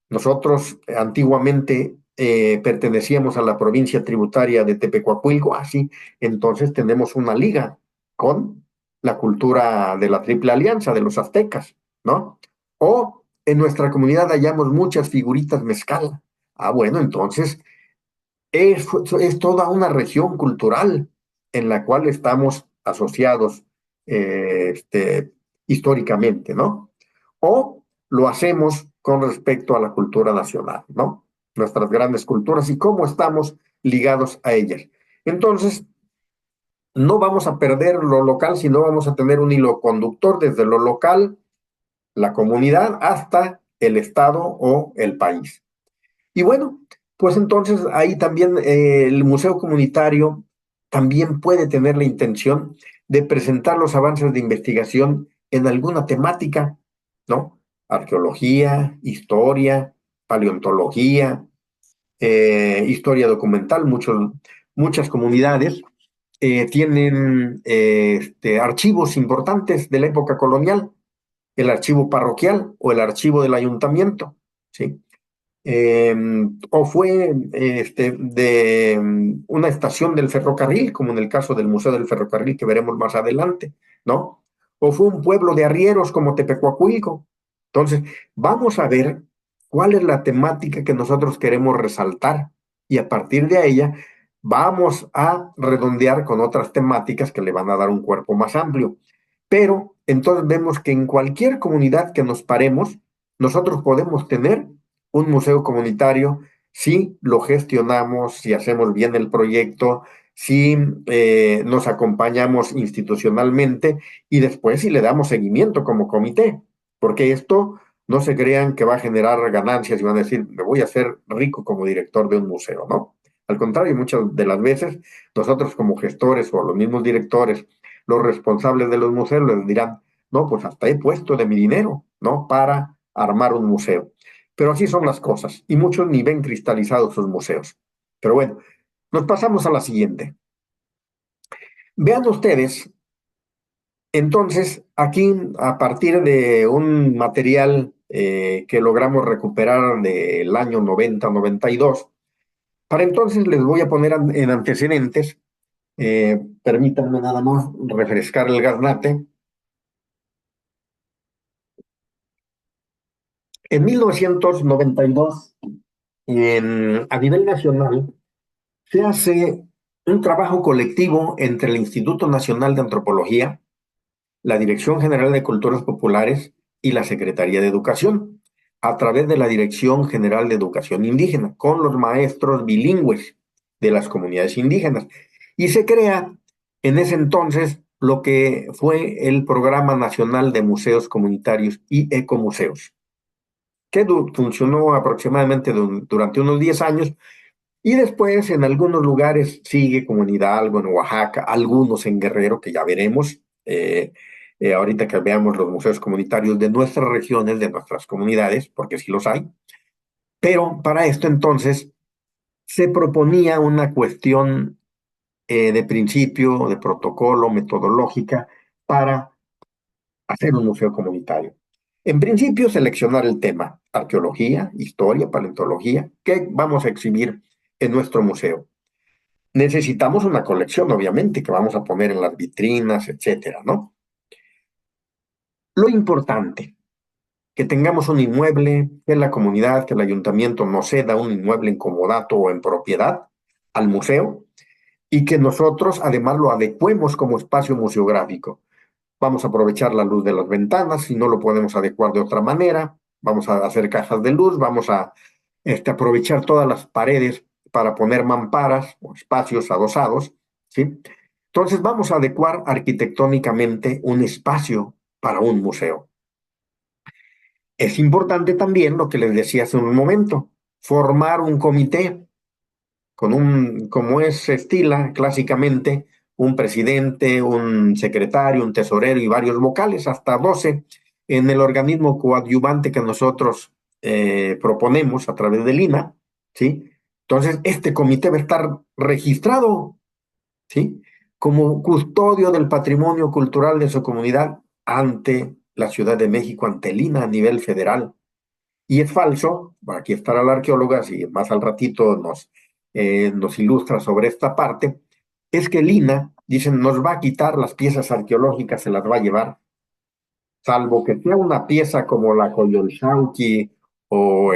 Nosotros antiguamente pertenecíamos a la provincia tributaria de Tepecuacuilco, así, entonces tenemos una liga con la cultura de la Triple Alianza, de los aztecas, ¿no? O en nuestra comunidad hallamos muchas figuritas mezcal. Ah, bueno, entonces es toda una región cultural en la cual estamos asociados históricamente, ¿no? O lo hacemos con respecto a la cultura nacional, ¿no? Nuestras grandes culturas y cómo estamos ligados a ellas. Entonces, no vamos a perder lo local, sino vamos a tener un hilo conductor desde lo local, la comunidad, hasta el estado o el país. Y bueno, pues entonces ahí también el museo comunitario también puede tener la intención de presentar los avances de investigación en alguna temática, ¿no? Arqueología, historia, paleontología, historia documental. Muchas comunidades tienen archivos importantes de la época colonial, el archivo parroquial o el archivo del ayuntamiento, ¿sí? O fue de una estación del ferrocarril, como en el caso del Museo del Ferrocarril que veremos más adelante, ¿no? O fue un pueblo de arrieros como Tepecuacuilco. Entonces, vamos a ver cuál es la temática que nosotros queremos resaltar y a partir de ella vamos a redondear con otras temáticas que le van a dar un cuerpo más amplio. Pero entonces vemos que en cualquier comunidad que nos paremos, nosotros podemos tener un museo comunitario si lo gestionamos, si hacemos bien el proyecto, si nos acompañamos institucionalmente y después si le damos seguimiento como comité, porque esto no se crean que va a generar ganancias y van a decir, me voy a hacer rico como director de un museo, ¿no? Al contrario, muchas de las veces nosotros como gestores o los mismos directores, los responsables de los museos les dirán, no, pues hasta he puesto de mi dinero, ¿no? Para armar un museo. Pero así son las cosas y muchos ni ven cristalizados sus museos. Pero bueno, nos pasamos a la siguiente. Vean ustedes, entonces, aquí a partir de un material que logramos recuperar del año 90-92, para entonces les voy a poner en antecedentes, permítanme nada más refrescar el gaznate. En 1992, a nivel nacional, se hace un trabajo colectivo entre el Instituto Nacional de Antropología, la Dirección General de Culturas Populares y la Secretaría de Educación, a través de la Dirección General de Educación Indígena, con los maestros bilingües de las comunidades indígenas. Y se crea en ese entonces lo que fue el Programa Nacional de Museos Comunitarios y Ecomuseos, que funcionó aproximadamente durante unos 10 años y después en algunos lugares sigue, como en Hidalgo, en Oaxaca, algunos en Guerrero, que ya veremos, ahorita que veamos los museos comunitarios de nuestras regiones, de nuestras comunidades, porque sí los hay. Pero para esto entonces se proponía una cuestión de principio, de protocolo, metodológica, para hacer un museo comunitario. En principio, seleccionar el tema, arqueología, historia, paleontología, que vamos a exhibir en nuestro museo. Necesitamos una colección, obviamente, que vamos a poner en las vitrinas, etcétera, ¿no? Lo importante, que tengamos un inmueble, que la comunidad, que el ayuntamiento nos ceda un inmueble en comodato o en propiedad al museo y que nosotros además lo adecuemos como espacio museográfico. Vamos a aprovechar la luz de las ventanas, si no lo podemos adecuar de otra manera, vamos a hacer cajas de luz, vamos a aprovechar todas las paredes para poner mamparas o espacios adosados, ¿sí? Entonces vamos a adecuar arquitectónicamente un espacio para un museo. Es importante también lo que les decía hace un momento, formar un comité como es estila clásicamente, un presidente, un secretario, un tesorero y varios vocales, hasta 12 en el organismo coadyuvante que nosotros proponemos a través del INA, ¿sí? Entonces, este comité va a estar registrado, ¿sí? Como custodio del patrimonio cultural de su comunidad ante la Ciudad de México, ante el INA a nivel federal. Y es falso, aquí estará la arqueóloga, si más al ratito nos ilustra sobre esta parte, es que Lina, dicen, nos va a quitar las piezas arqueológicas, se las va a llevar, salvo que sea una pieza como la Coyolxauhqui o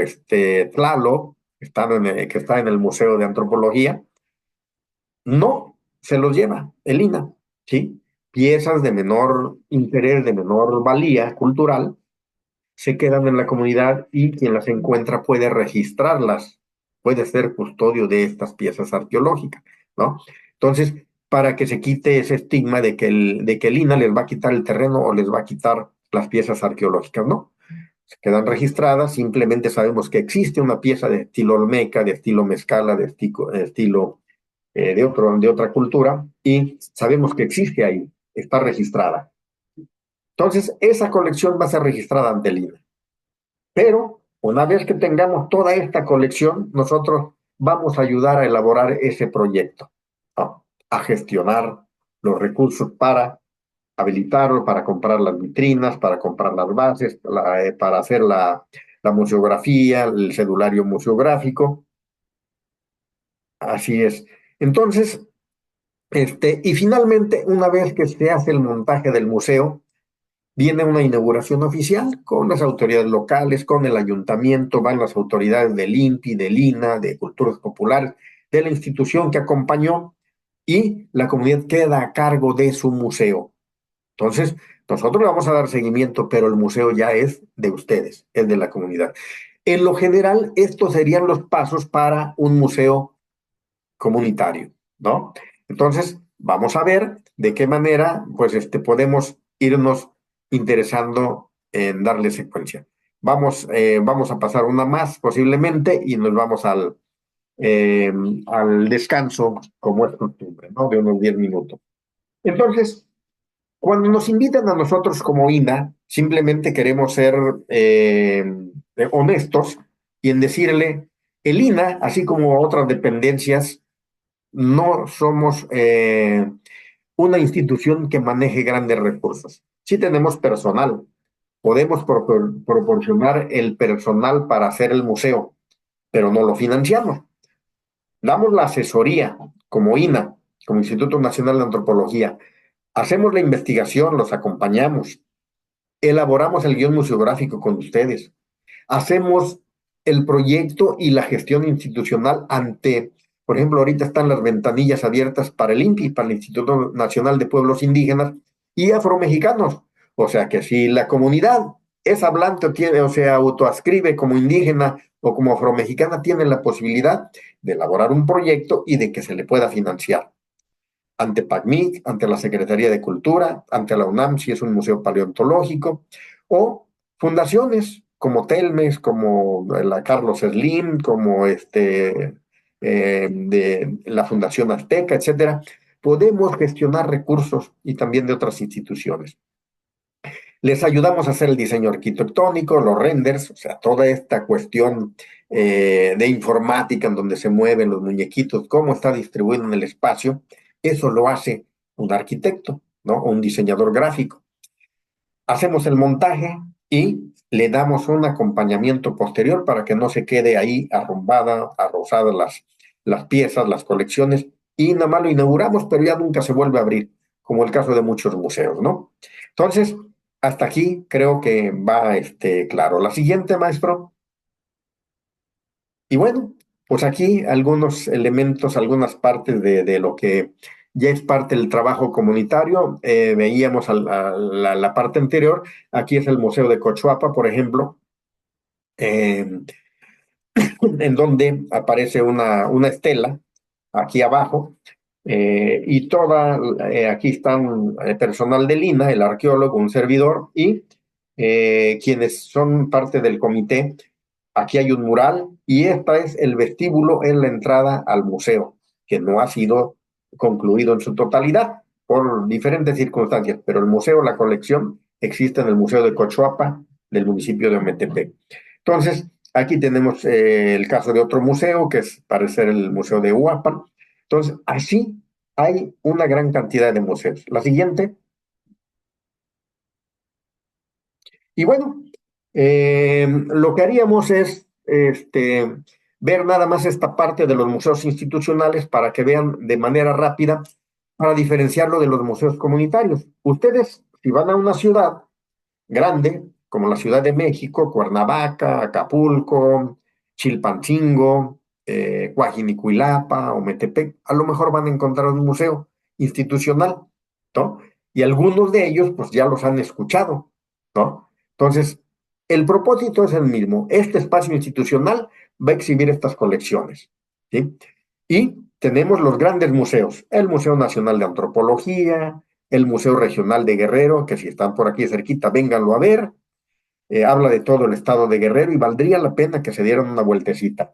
Tlaloc, que está en el Museo de Antropología, no se los lleva el INA, ¿sí? Piezas de menor interés, de menor valía cultural, se quedan en la comunidad y quien las encuentra puede registrarlas, puede ser custodio de estas piezas arqueológicas, ¿no? Entonces, para que se quite ese estigma de que el INA les va a quitar el terreno o les va a quitar las piezas arqueológicas, ¿no? Se quedan registradas, simplemente sabemos que existe una pieza de estilo olmeca, de estilo mezcala, estilo de otra cultura, y sabemos que existe ahí, está registrada. Entonces, esa colección va a ser registrada ante el INA. Pero una vez que tengamos toda esta colección, nosotros vamos a ayudar a elaborar ese proyecto, ¿no? A gestionar los recursos para habilitarlo, para comprar las vitrinas, para comprar las bases, para hacer la museografía, el cedulario museográfico. Así es. Entonces, y finalmente, una vez que se hace el montaje del museo, viene una inauguración oficial con las autoridades locales, con el ayuntamiento, van las autoridades del INPI, del INA, de Culturas Populares, de la institución que acompañó y la comunidad queda a cargo de su museo. Entonces, nosotros le vamos a dar seguimiento, pero el museo ya es de ustedes, es de la comunidad. En lo general, estos serían los pasos para un museo comunitario, ¿no? Entonces, vamos a ver de qué manera, pues, podemos irnos interesando en darle secuencia. Vamos a pasar una más posiblemente y nos vamos al descanso, como es costumbre, ¿no? De unos 10 minutos. Entonces, cuando nos invitan a nosotros como INA, simplemente queremos ser honestos y en decirle, el INA, así como otras dependencias, no somos una institución que maneje grandes recursos. Sí tenemos personal, podemos proporcionar el personal para hacer el museo, pero no lo financiamos. Damos la asesoría como INA, como Instituto Nacional de Antropología. Hacemos la investigación, los acompañamos, elaboramos el guión museográfico con ustedes, hacemos el proyecto y la gestión institucional ante, por ejemplo, ahorita están las ventanillas abiertas para el INPI, para el Instituto Nacional de Pueblos Indígenas y Afromexicanos. O sea que si la comunidad es hablante o se autoascribe como indígena o como afromexicana, tiene la posibilidad de elaborar un proyecto y de que se le pueda financiar ante PACMIC, ante la Secretaría de Cultura, ante la UNAM si es un museo paleontológico, o fundaciones como Telmex, como la Carlos Slim, como de la Fundación Azteca, etcétera. Podemos gestionar recursos y también de otras instituciones. Les ayudamos a hacer el diseño arquitectónico, los renders, o sea, toda esta cuestión de informática en donde se mueven los muñequitos, cómo está distribuido en el espacio. Eso lo hace un arquitecto, ¿no? O un diseñador gráfico. Hacemos el montaje y le damos un acompañamiento posterior para que no se quede ahí arrozadas las piezas, las colecciones, y nada más lo inauguramos, pero ya nunca se vuelve a abrir, como el caso de muchos museos, ¿no? Entonces, hasta aquí creo que va claro. La siguiente, maestro. Y bueno, pues aquí algunos elementos, algunas partes de lo que ya es parte del trabajo comunitario. Veíamos la parte anterior. Aquí es el Museo de Cochuapa, por ejemplo, eh, en donde aparece una estela aquí abajo. Y aquí están personal del INAH, el arqueólogo, un servidor y quienes son parte del comité. Aquí hay un mural y este es el vestíbulo en la entrada al museo, que no ha sido concluido en su totalidad por diferentes circunstancias, pero el museo, la colección, existe en el Museo de Cochuapa del municipio de Ometepec. Entonces, aquí tenemos el caso de otro museo, que es parecer el Museo de Uapan. Entonces, así hay una gran cantidad de museos. La siguiente. Y bueno, lo que haríamos es ver nada más esta parte de los museos institucionales para que vean de manera rápida, para diferenciarlo de los museos comunitarios. Ustedes, si van a una ciudad grande, como la Ciudad de México, Cuernavaca, Acapulco, Chilpancingo, Coajinicuilapa o Metepec, a lo mejor van a encontrar un museo institucional, ¿no? Y algunos de ellos, pues ya los han escuchado, ¿no? Entonces, el propósito es el mismo. Este espacio institucional va a exhibir estas colecciones, ¿sí? Y tenemos los grandes museos, el Museo Nacional de Antropología, el Museo Regional de Guerrero, que si están por aquí cerquita, vénganlo a ver. Habla de todo el estado de Guerrero y valdría la pena que se dieran una vueltecita.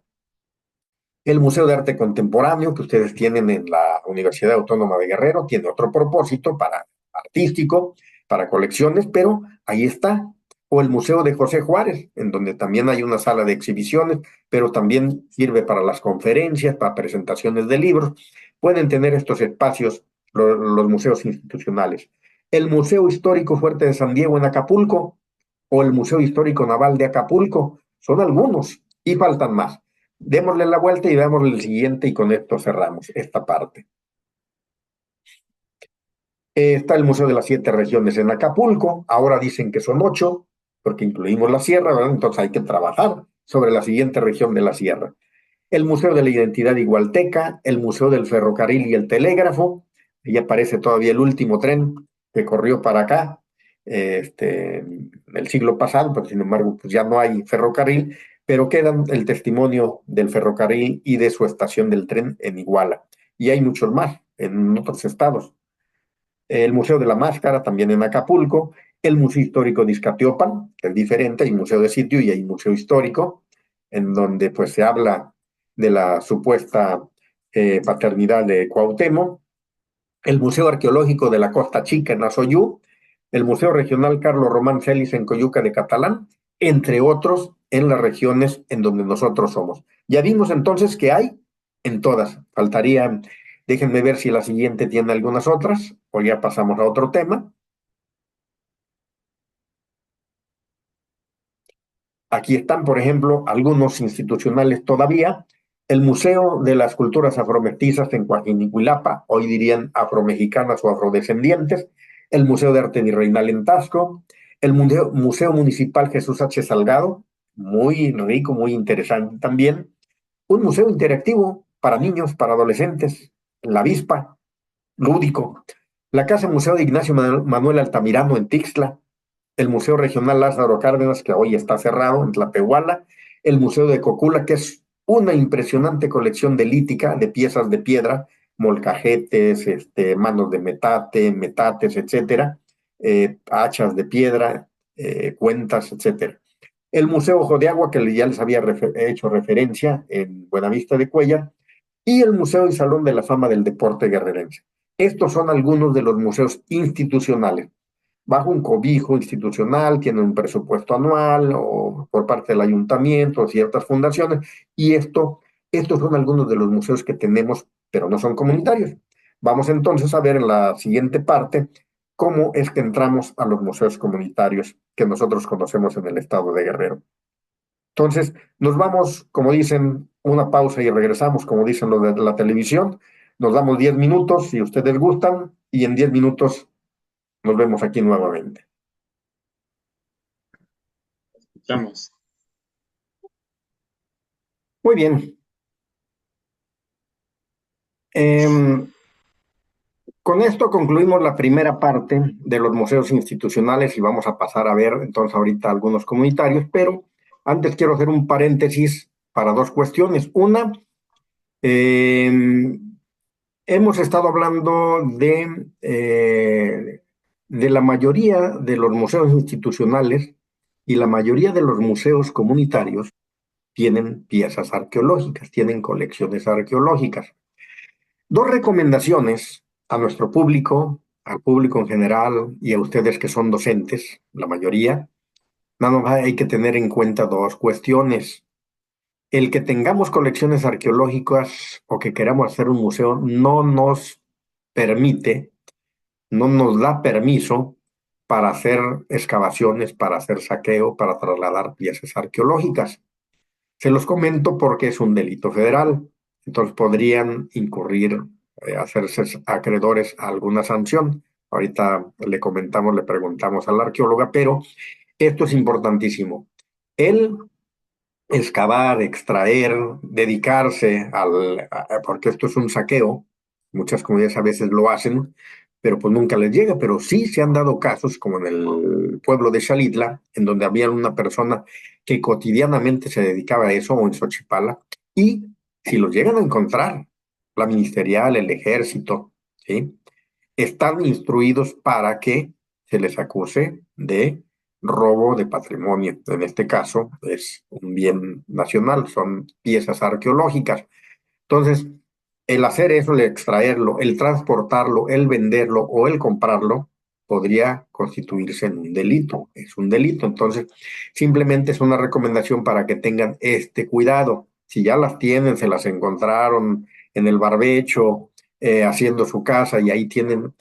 El Museo de Arte Contemporáneo que ustedes tienen en la Universidad Autónoma de Guerrero tiene otro propósito para artístico, para colecciones, pero ahí está. O el Museo de José Juárez, en donde también hay una sala de exhibiciones, pero también sirve para las conferencias, para presentaciones de libros. Pueden tener estos espacios los museos institucionales. El Museo Histórico Fuerte de San Diego en Acapulco o el Museo Histórico Naval de Acapulco, son algunos y faltan más. Démosle la vuelta y veamos el siguiente y con esto cerramos esta parte. Está el Museo de las Siete Regiones en Acapulco, ahora dicen que son 8, porque incluimos la sierra, ¿verdad? Entonces hay que trabajar sobre la siguiente región de la sierra. El Museo de la Identidad Igualteca, el Museo del Ferrocarril y el Telégrafo, ahí aparece todavía el último tren que corrió para acá, el siglo pasado, pero sin embargo pues ya no hay ferrocarril, pero quedan el testimonio del ferrocarril y de su estación del tren en Iguala. Y hay muchos más en otros estados. El Museo de la Máscara, también en Acapulco, el Museo Histórico de Izcatiopan, que es diferente, hay museo de sitio y hay museo histórico, en donde pues se habla de la supuesta paternidad de Cuauhtémoc, el Museo Arqueológico de la Costa Chica en Azoyú, el Museo Regional Carlos Román Celis en Coyuca de Catalán, entre otros en las regiones en donde nosotros somos. Ya vimos entonces que hay en todas. Faltaría, déjenme ver si la siguiente tiene algunas otras, o ya pasamos a otro tema. Aquí están, por ejemplo, algunos institucionales todavía. El Museo de las Culturas Afromestizas en Coajinicuilapa, hoy dirían afromexicanas o afrodescendientes. El Museo de Arte Virreinal en Tasco. El Museo Municipal Jesús H. Salgado, muy rico, muy interesante también. Un museo interactivo para niños, para adolescentes, La Avispa, lúdico. La Casa Museo de Ignacio Manuel Altamirano en Tixla, el Museo Regional Lázaro Cárdenas, que hoy está cerrado en Tlapehuala, el Museo de Cocula, que es una impresionante colección de lítica, de piezas de piedra, molcajetes, manos de metate, metates, etcétera, hachas de piedra, cuentas, etcétera. El Museo Ojo de Agua, que ya les había hecho referencia en Buenavista de Cuellar, y el Museo y Salón de la Fama del Deporte Guerrerense. Estos son algunos de los museos institucionales bajo un cobijo institucional, tienen un presupuesto anual o por parte del ayuntamiento o ciertas fundaciones, y estos son algunos de los museos que tenemos, pero no son comunitarios. Vamos entonces a ver en la siguiente parte cómo es que entramos a los museos comunitarios que nosotros conocemos en el estado de Guerrero. Entonces, nos vamos, como dicen, una pausa y regresamos, como dicen los de la televisión. Nos damos 10 minutos, si ustedes gustan, y en 10 minutos nos vemos aquí nuevamente. Escuchamos. Muy bien. Con esto concluimos la primera parte de los museos institucionales y vamos a pasar a ver entonces ahorita algunos comunitarios, pero antes quiero hacer un paréntesis para dos cuestiones. Una, eh, Hemos estado hablando de la mayoría de los museos institucionales y la mayoría de los museos comunitarios tienen piezas arqueológicas, tienen colecciones arqueológicas. Dos recomendaciones a nuestro público, al público en general y a ustedes que son docentes, la mayoría. Nada más hay que tener en cuenta dos cuestiones. El que tengamos colecciones arqueológicas o que queramos hacer un museo no nos permite, no nos da permiso para hacer excavaciones, para hacer saqueo, para trasladar piezas arqueológicas. Se los comento porque es un delito federal. Entonces podrían incurrir, hacerse acreedores a alguna sanción. Ahorita le comentamos, le preguntamos a la arqueóloga, pero esto es importantísimo. El excavar, extraer, dedicarse porque esto es un saqueo, muchas comunidades a veces lo hacen, pero pues nunca les llega, pero sí se han dado casos, como en el pueblo de Xalitla, en donde había una persona que cotidianamente se dedicaba a eso, o en Xochipala, y si los llegan a encontrar, la ministerial, el ejército, ¿sí? Están instruidos para que se les acuse de robo de patrimonio. En este caso es un bien nacional, son piezas arqueológicas. Entonces, el hacer eso, el extraerlo, el transportarlo, el venderlo o el comprarlo, podría constituirse en un delito. Es un delito. Entonces, simplemente es una recomendación para que tengan este cuidado. Si ya las tienen, se las encontraron en el barbecho, haciendo su casa y ahí tienen,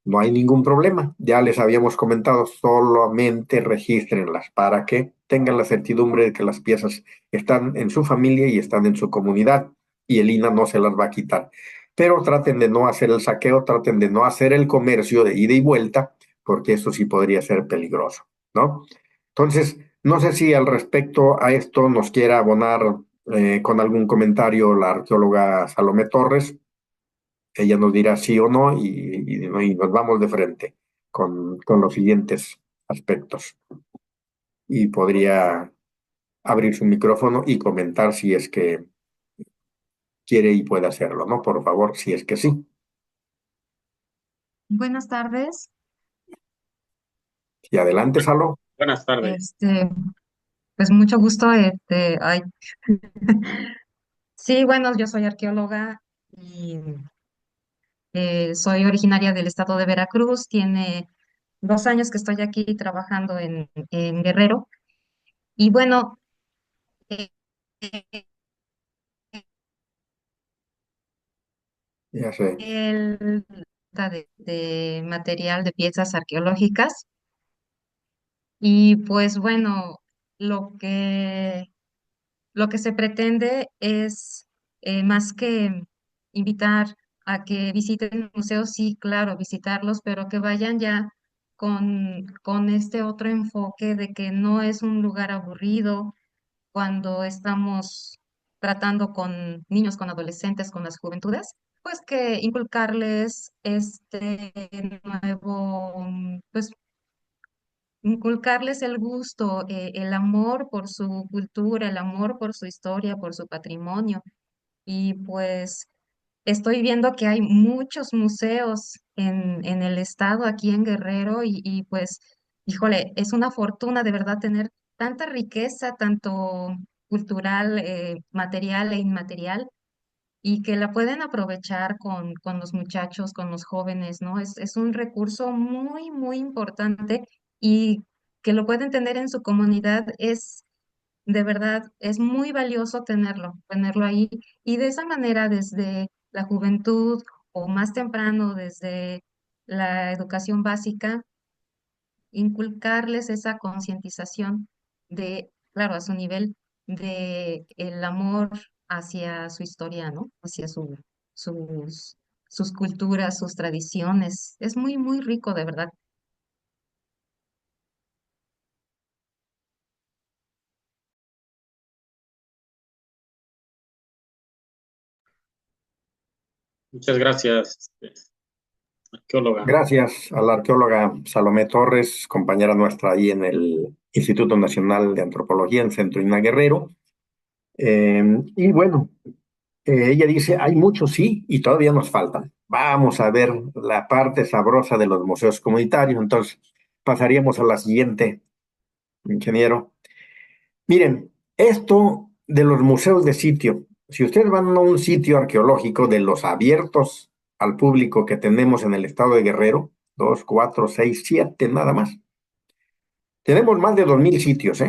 no hay ningún problema. Ya les habíamos comentado, solamente regístrenlas para que tengan la certidumbre de que las piezas están en su familia y están en su comunidad y el INAH no se las va a quitar. Pero traten de no hacer el saqueo, traten de no hacer el comercio de ida y vuelta, porque eso sí podría ser peligroso, ¿no? Entonces, no sé si al respecto a esto nos quiera abonar con algún comentario la arqueóloga Salomé Torres. Ella nos dirá sí o no y nos vamos de frente con los siguientes aspectos. Y podría abrir su micrófono y comentar si es que quiere y puede hacerlo, ¿no? Por favor, si es que sí. Buenas tardes. Y adelante, Salo. Buenas tardes. Pues mucho gusto. Sí, bueno, yo soy arqueóloga y soy originaria del estado de Veracruz. Tiene 2 años que estoy aquí trabajando en Guerrero. Y bueno, eh, Ya sé. el de material de piezas arqueológicas. Y pues bueno, lo que Lo que se pretende es, más que invitar a que visiten museos, sí, claro, visitarlos, pero que vayan ya con este otro enfoque de que no es un lugar aburrido cuando estamos tratando con niños, con adolescentes, con las juventudes, pues que inculcarles este nuevo, pues inculcarles el gusto, el amor por su cultura, el amor por su historia, por su patrimonio. Y pues estoy viendo que hay muchos museos en el estado, aquí en Guerrero, pues, híjole, es una fortuna de verdad tener tanta riqueza, tanto cultural, material e inmaterial, y que la pueden aprovechar con los muchachos, con los jóvenes, ¿no? Es un recurso muy, muy importante y que lo pueden tener en su comunidad es, de verdad, es muy valioso tenerlo ahí. Y de esa manera, desde la juventud o más temprano, desde la educación básica, inculcarles esa concientización de, claro, a su nivel, de el amor hacia su historia, ¿no? Hacia sus, sus culturas, sus tradiciones. Es muy, muy rico, de verdad. Muchas gracias, arqueóloga. Gracias a la arqueóloga Salomé Torres, compañera nuestra ahí en el Instituto Nacional de Antropología en Centro Ina Guerrero. Y bueno, Ella dice, hay muchos sí, y todavía nos faltan. Vamos a ver la parte sabrosa de los museos comunitarios. Entonces, pasaríamos a la siguiente, ingeniero. Miren, esto de los museos de sitio, si ustedes van a un sitio arqueológico de los abiertos al público que tenemos en el estado de Guerrero, 2, 4, 6, 7, nada más. Tenemos más de 2000 sitios,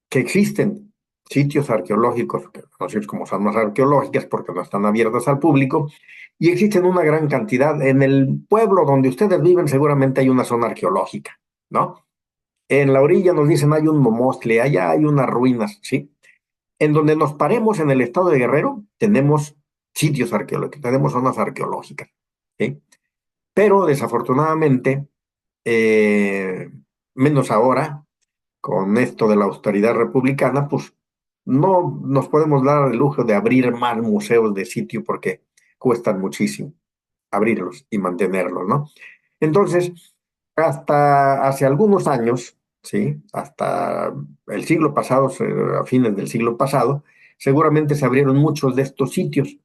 que existen sitios arqueológicos, conocidos como zonas arqueológicas porque no están abiertas al público, y existen una gran cantidad. En el pueblo donde ustedes viven seguramente hay una zona arqueológica, ¿no? En la orilla nos dicen hay un momostle, allá hay unas ruinas, ¿sí? En donde nos paremos en el estado de Guerrero, tenemos sitios arqueológicos, tenemos zonas arqueológicas, ¿sí? Pero desafortunadamente, eh, menos ahora, con esto de la austeridad republicana, pues no nos podemos dar el lujo de abrir más museos de sitio porque cuestan muchísimo abrirlos y mantenerlos, ¿no? Entonces, hasta hace algunos años, ¿sí? Hasta el siglo pasado, a fines del siglo pasado, seguramente se abrieron muchos de estos sitios.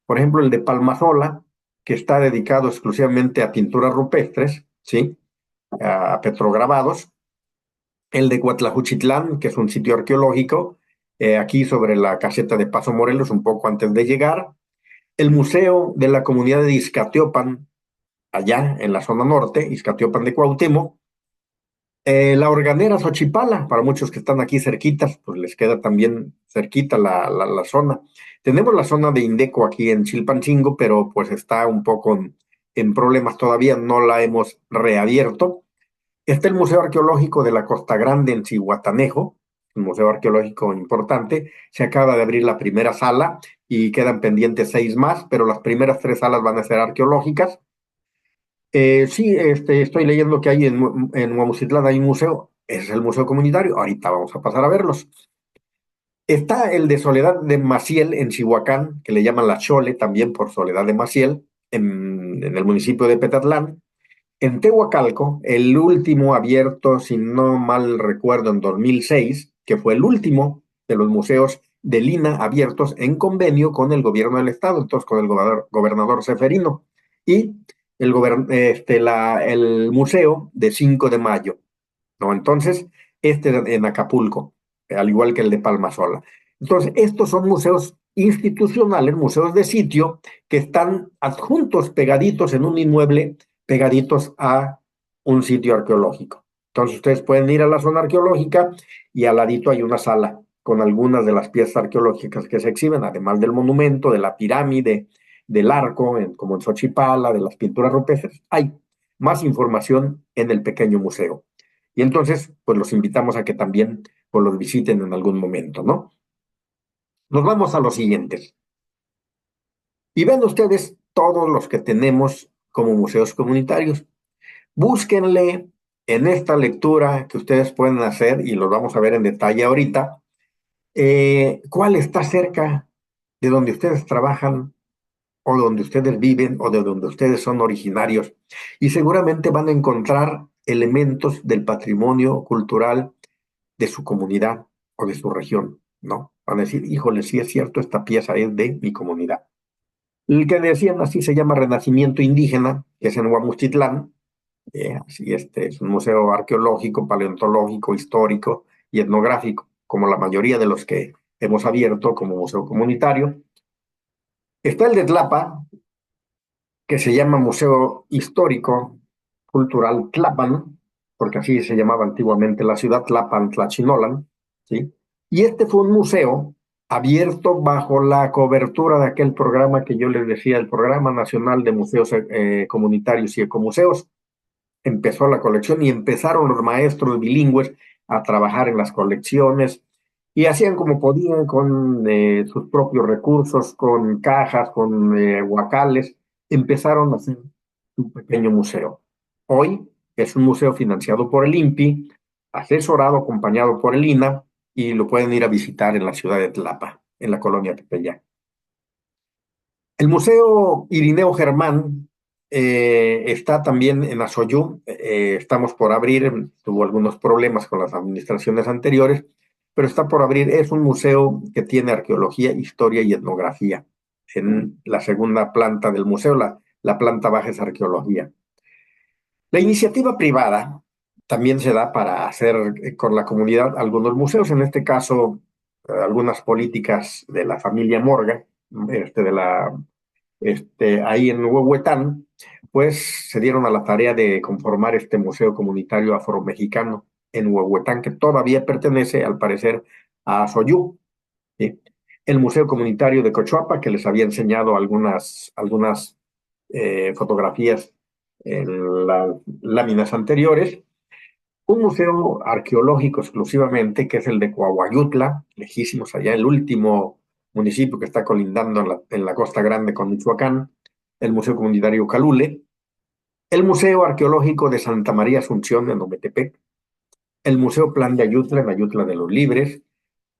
Por ejemplo, el de Palmasola, que está dedicado exclusivamente a pinturas rupestres, ¿sí? A petrograbados. El de Cuatlajuchitlán, que es un sitio arqueológico, aquí sobre la caseta de Paso Morelos, un poco antes de llegar. El Museo de la Comunidad de Izcatiopan, allá en la zona norte, Izcatiopan de Cuauhtémoc. La Organera Xochipala, para muchos que están aquí cerquitas, pues les queda también cerquita la zona. Tenemos la zona de Indeco aquí en Chilpancingo, pero pues está un poco en problemas todavía, no la hemos reabierto. Está el Museo Arqueológico de la Costa Grande en Cihuatanejo, un museo arqueológico importante. Se acaba de abrir la primera sala y quedan pendientes 6 más, pero las primeras 3 salas van a ser arqueológicas. Sí, estoy leyendo que hay en Huamucitlán hay un museo, es el museo comunitario, ahorita vamos a pasar a verlos. Está el de Soledad de Maciel en Cihuacán, que le llaman La Chole, también por Soledad de Maciel, en el municipio de Petatlán. En Tehuacalco, el último abierto, si no mal recuerdo, en 2006, que fue el último de los museos de Lina abiertos en convenio con el gobierno del estado, entonces con el gobernador Seferino, y el museo de 5 de Mayo, ¿no? Entonces, en Acapulco, al igual que el de Palmasola. Entonces, estos son museos institucionales, museos de sitio, que están adjuntos, pegaditos en un inmueble, pegaditos a un sitio arqueológico. Entonces, ustedes pueden ir a la zona arqueológica y al ladito hay una sala con algunas de las piezas arqueológicas que se exhiben, además del monumento, de la pirámide, del arco, como en Xochipala, de las pinturas rupestres. Hay más información en el pequeño museo. Y entonces, pues los invitamos a que también pues, los visiten en algún momento, ¿no? Nos vamos a los siguientes. Y ven ustedes todos los que tenemos como museos comunitarios. Búsquenle en esta lectura que ustedes pueden hacer, y los vamos a ver en detalle ahorita, cuál está cerca de donde ustedes trabajan o donde ustedes viven o de donde ustedes son originarios. Y seguramente van a encontrar elementos del patrimonio cultural de su comunidad o de su región, ¿no? Van a decir, híjole, sí es cierto, esta pieza es de mi comunidad. El que decían así se llama Renacimiento Indígena, que es en Huamuchitlán. Así es un museo arqueológico, paleontológico, histórico y etnográfico, como la mayoría de los que hemos abierto como museo comunitario. Está el de Tlapa, que se llama Museo Histórico Cultural Tlapan, porque así se llamaba antiguamente la ciudad, Tlapan, Tlachinolan, ¿sí? Y este fue un museo abierto bajo la cobertura de aquel programa que yo les decía, el Programa Nacional de Museos Comunitarios y Ecomuseos. Empezó la colección y empezaron los maestros bilingües a trabajar en las colecciones y hacían como podían con sus propios recursos, con cajas, con huacales, empezaron a hacer un pequeño museo. Hoy es un museo financiado por el INPI, asesorado, acompañado por el INA, y lo pueden ir a visitar en la ciudad de Tlapa, en la colonia Tepeyac. El Museo Irineo Germán está también en Azoyú. Estamos por abrir, tuvo algunos problemas con las administraciones anteriores, pero está por abrir. Es un museo que tiene arqueología, historia y etnografía. En la segunda planta del museo, la planta baja es arqueología. La iniciativa privada también se da para hacer con la comunidad algunos museos, en este caso algunas políticas de la familia Morga, ahí en Huehuetán, pues se dieron a la tarea de conformar este museo comunitario afromexicano en Huehuetán, que todavía pertenece, al parecer, a Soyú, ¿sí? El Museo Comunitario de Cochuapa, que les había enseñado algunas fotografías en las láminas anteriores. Un museo arqueológico exclusivamente, que es el de Coahuayutla, lejísimos allá, el último municipio que está colindando en la Costa Grande con Michoacán, el Museo Comunitario Calule, el Museo Arqueológico de Santa María Asunción en Ometepec, el Museo Plan de Ayutla en Ayutla de los Libres,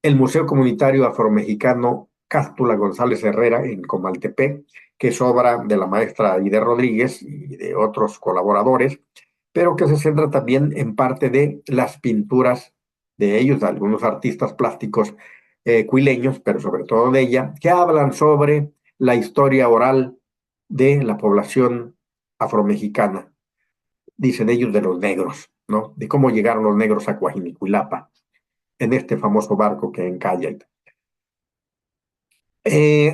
el Museo Comunitario Afromexicano Cástula González Herrera en Comaltepec, que es obra de la maestra Aide Rodríguez y de otros colaboradores, pero que se centra también en parte de las pinturas de ellos, de algunos artistas plásticos cuileños, pero sobre todo de ella, que hablan sobre la historia oral de la población afromexicana, dicen ellos, de los negros, ¿no? De cómo llegaron los negros a Coajinicuilapa en este famoso barco que encalla.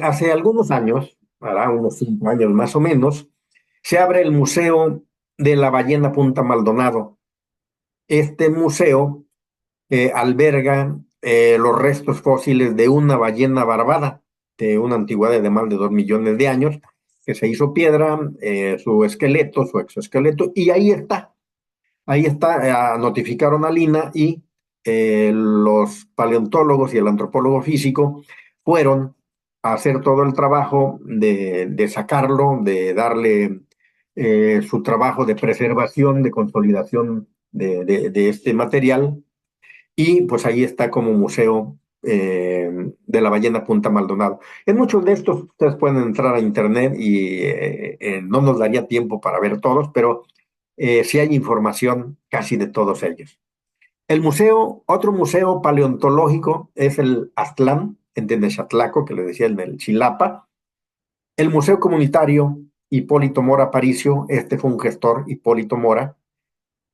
Hace algunos años, hará unos 5 años más o menos, se abre el Museo de la Ballena Punta Maldonado. Este museo alberga los restos fósiles de una ballena barbada de una antigüedad de más de 2 millones de años, que se hizo piedra, su esqueleto, su exoesqueleto, y ahí está, notificaron a Lina y los paleontólogos y el antropólogo físico fueron a hacer todo el trabajo de sacarlo, de darle su trabajo de preservación, de consolidación de este material, y pues ahí está como museo de la ballena Punta Maldonado. En muchos de estos ustedes pueden entrar a internet y no nos daría tiempo para ver todos, pero sí hay información casi de todos ellos. Otro museo paleontológico es el Aztlán, en Tenexatlaco, que le decía en el Chilapa. El Museo Comunitario Hipólito Mora Aparicio, este fue un gestor, Hipólito Mora,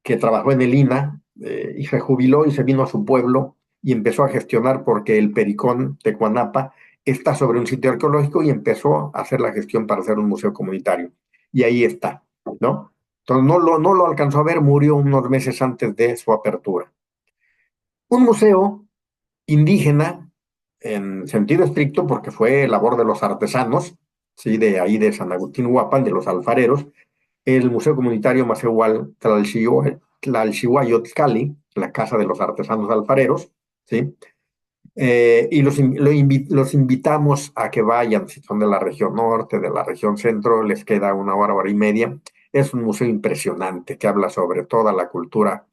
que trabajó en el INA y se jubiló y se vino a su pueblo y empezó a gestionar porque el Pericón de Cuanapa está sobre un sitio arqueológico y empezó a hacer la gestión para hacer un museo comunitario. Y ahí está, ¿no? Entonces no lo alcanzó a ver, murió unos meses antes de su apertura. Un museo indígena, en sentido estricto, porque fue labor de los artesanos, ¿sí? De ahí de San Agustín Huapan, de los alfareros, el Museo Comunitario Macehual Tlalchihuayotcali, la Casa de los Artesanos Alfareros, ¿sí? Y los invitamos a que vayan, si son de la región norte, de la región centro, les queda 1 hora, 1 hora y media. Es un museo impresionante que habla sobre toda la cultura,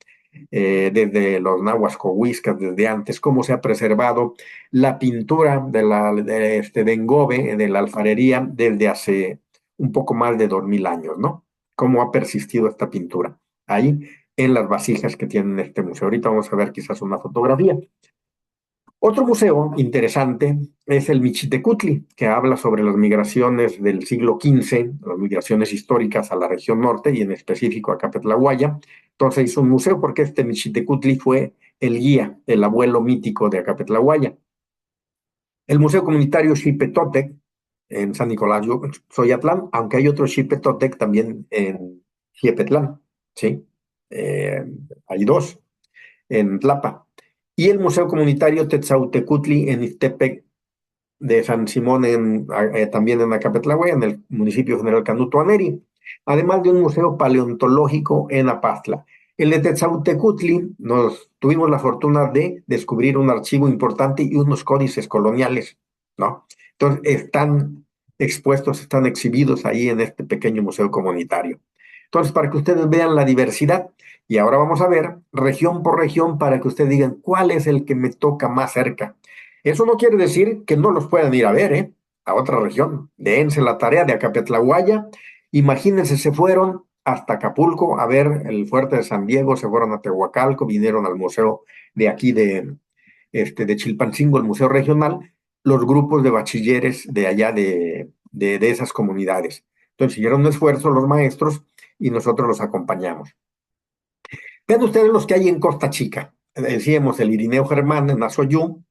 desde los nahuas cohuiscas, desde antes, cómo se ha preservado la pintura de engobe, de la alfarería, desde hace un poco más de 2000 años, ¿no? Cómo ha persistido esta pintura ahí en las vasijas que tienen este museo. Ahorita vamos a ver quizás una fotografía. Otro museo interesante es el Michitecutli, que habla sobre las migraciones del siglo XV, las migraciones históricas a la región norte y en específico a Acapetlahuaya. Entonces hizo un museo porque este Michitecutli fue el guía, el abuelo mítico de Acapetlahuaya. El Museo Comunitario Xipetotec en San Nicolás Xoyatlán, aunque hay otro Xipetotec también en Xiepetlán, ¿sí? Hay dos en Tlapa. Y el Museo Comunitario Tetzautecutli en Ixtepec de San Simón, también en Acapetlahuaya, en el municipio General Canuto Aneri, además de un museo paleontológico en Apastla. El de Tetzautecutli tuvimos la fortuna de descubrir un archivo importante y unos códices coloniales, ¿no? Entonces están expuestos, están exhibidos ahí en este pequeño museo comunitario. Entonces, para que ustedes vean la diversidad, y ahora vamos a ver región por región para que ustedes digan cuál es el que me toca más cerca. Eso no quiere decir que no los puedan ir a ver, ¿eh? A otra región. Dense la tarea de Acapetlahuaya. Imagínense, se fueron hasta Acapulco a ver el fuerte de San Diego, se fueron a Tehuacalco, vinieron al museo de aquí de de Chilpancingo, el Museo Regional, los grupos de bachilleres de allá de esas comunidades. Entonces hicieron un esfuerzo los maestros y nosotros los acompañamos. Vean ustedes los que hay en Costa Chica. Decíamos el Irineo Germán en Azoyú,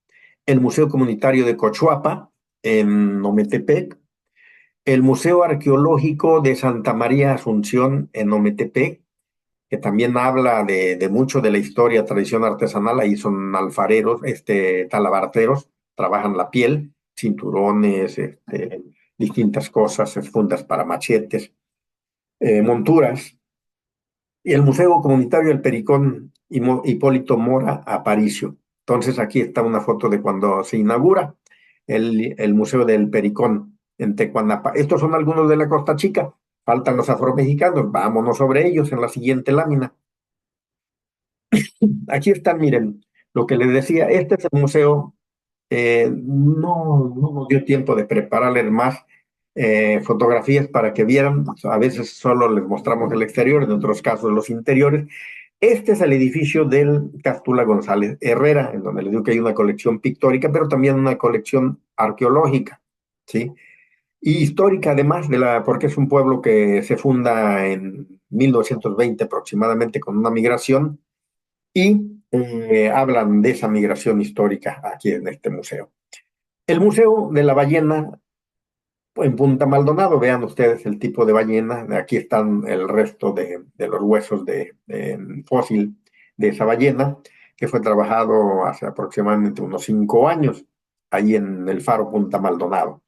el Museo Comunitario de Cochuapa en Ometepec, el Museo Arqueológico de Santa María Asunción en Ometepec, que también habla de mucho de la historia, tradición artesanal. Ahí son alfareros, talabarteros, trabajan la piel, cinturones, distintas cosas, fundas para machetes, monturas. Y el Museo Comunitario del Pericón Hipólito Mora Aparicio. Entonces aquí está una foto de cuando se inaugura el Museo del Pericón en Tecuanapa. Estos son algunos de la Costa Chica. Faltan los afromexicanos. Vámonos sobre ellos en la siguiente lámina. Aquí están, miren, lo que les decía. Este es el museo. No nos dio tiempo de prepararles más fotografías para que vieran. A veces solo les mostramos el exterior, en otros casos los interiores. Este es el edificio del Castula González Herrera, en donde les digo que hay una colección pictórica, pero también una colección arqueológica, ¿sí? Y histórica además, porque es un pueblo que se funda en 1920 aproximadamente con una migración y hablan de esa migración histórica aquí en este museo. El Museo de la Ballena en Punta Maldonado, vean ustedes el tipo de ballena. Aquí están el resto de los huesos de fósil de esa ballena, que fue trabajado hace aproximadamente unos 5 años, ahí en el Faro Punta Maldonado.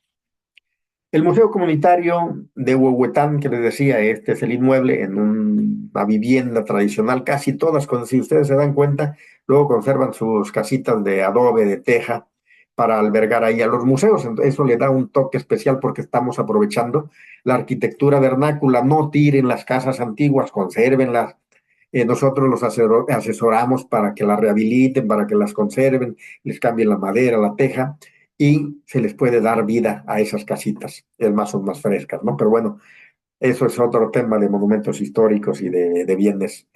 El Museo Comunitario de Huehuetán, que les decía, este es el inmueble en una vivienda tradicional, casi todas, si ustedes se dan cuenta, luego conservan sus casitas de adobe, de teja, para albergar ahí a los museos. Entonces, eso le da un toque especial porque estamos aprovechando la arquitectura vernácula. No tiren las casas antiguas, consérvenlas. Nosotros los asesoramos para que las rehabiliten, para que las conserven, les cambien la madera, la teja, y se les puede dar vida a esas casitas. Es más, son más frescas, ¿no? Pero bueno, eso es otro tema de monumentos históricos y de bienes.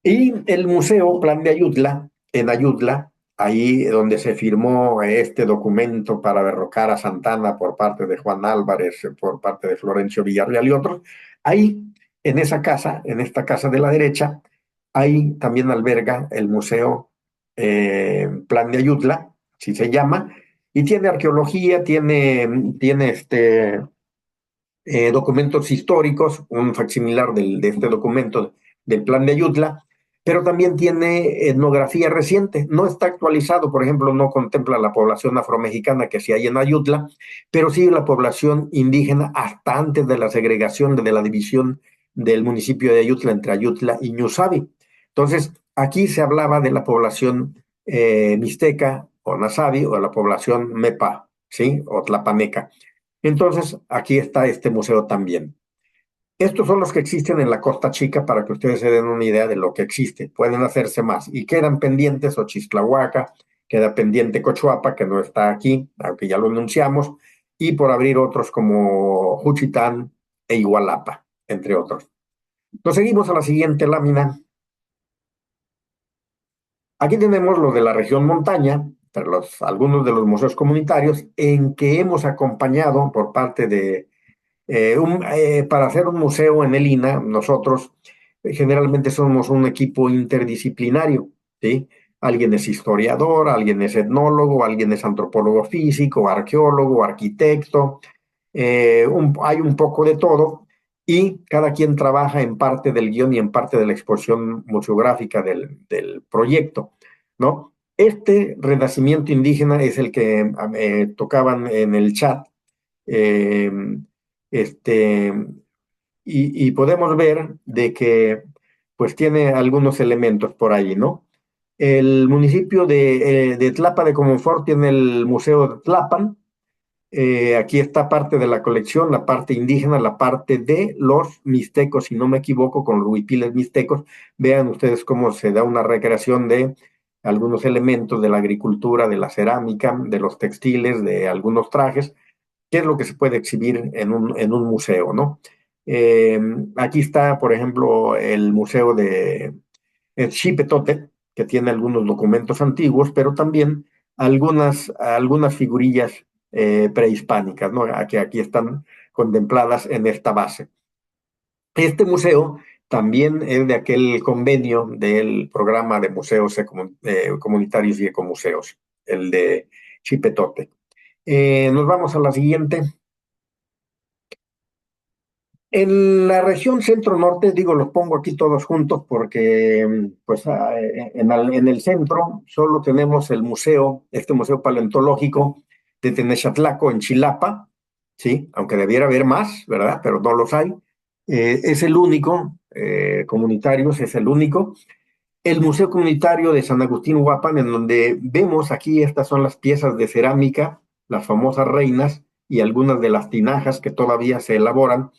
Y el Museo Plan de Ayutla, en Ayutla, ahí donde se firmó este documento para derrocar a Santana por parte de Juan Álvarez, por parte de Florencio Villarreal y otros, ahí en esta casa de la derecha, ahí también alberga el Museo Plan de Ayutla, así se llama, y tiene arqueología, tiene documentos históricos, un facsimilar de este documento del Plan de Ayutla, pero también tiene etnografía reciente. No está actualizado, por ejemplo, no contempla la población afromexicana que sí hay en Ayutla, pero sí la población indígena hasta antes de la segregación, de la división del municipio de Ayutla entre Ayutla y Ñusabi. Entonces, aquí se hablaba de la población mixteca o nasabi o la población mepa, ¿sí? O tlapaneca. Entonces, aquí está este museo también. Estos son los que existen en la Costa Chica para que ustedes se den una idea de lo que existe. Pueden hacerse más. Y quedan pendientes Ochistlahuaca, queda pendiente Cochuapa, que no está aquí, aunque ya lo anunciamos, y por abrir otros como Juchitán e Igualapa, entre otros. Nos seguimos a la siguiente lámina. Aquí tenemos lo de la región montaña, algunos de los museos comunitarios en que hemos acompañado por parte de para hacer un museo en el INA, nosotros generalmente somos un equipo interdisciplinario, ¿sí? Alguien es historiador, alguien es etnólogo, alguien es antropólogo físico, arqueólogo, arquitecto, hay un poco de todo y cada quien trabaja en parte del guión y en parte de la exposición museográfica del proyecto, ¿no? Este renacimiento indígena es el que tocaban en el chat. Eh, este, y podemos ver de que pues tiene algunos elementos por ahí, ¿no? El municipio de Tlapa de Comonfort tiene el Museo de Tlapan. Aquí está parte de la colección, la parte indígena, la parte de los mixtecos, si no me equivoco, con los huipiles mixtecos. Vean ustedes cómo se da una recreación de algunos elementos de la agricultura, de la cerámica, de los textiles, de algunos trajes, qué es lo que se puede exhibir en un museo, ¿no? Aquí está, por ejemplo, el museo de Xipetote, que tiene algunos documentos antiguos, pero también algunas figurillas prehispánicas, ¿no? Que aquí están contempladas en esta base. Este museo también es de aquel convenio del programa de museos comunitarios y ecomuseos, el de Chipetote. Nos vamos a la siguiente. En la región centro-norte, digo, los pongo aquí todos juntos porque pues, en el centro solo tenemos el museo, este museo paleontológico de Tenexatlaco en Chilapa, ¿sí? Aunque debiera haber más, ¿verdad? Pero no los hay. Es el único, comunitarios, es el único. El Museo Comunitario de San Agustín Huapan, en donde vemos aquí, estas son las piezas de cerámica, las famosas reinas y algunas de las tinajas que todavía se elaboran.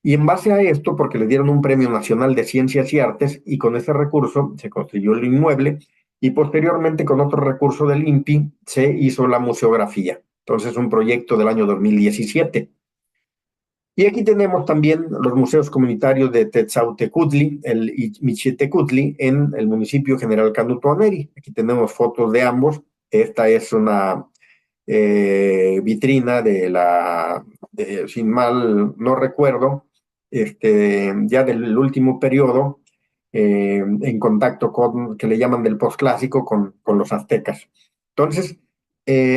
Y en base a esto, porque le dieron un premio nacional de ciencias y artes, y con ese recurso se construyó el inmueble, y posteriormente con otro recurso del INPI se hizo la museografía. Entonces, un proyecto del año 2017. Y aquí tenemos también los museos comunitarios de Tetzautecutli, el Michitecutli, en el municipio General Canuto Ameri. Aquí tenemos fotos de ambos. Esta es una vitrina sin mal no recuerdo, ya del último periodo, en contacto con, que le llaman del posclásico, con los aztecas. Entonces,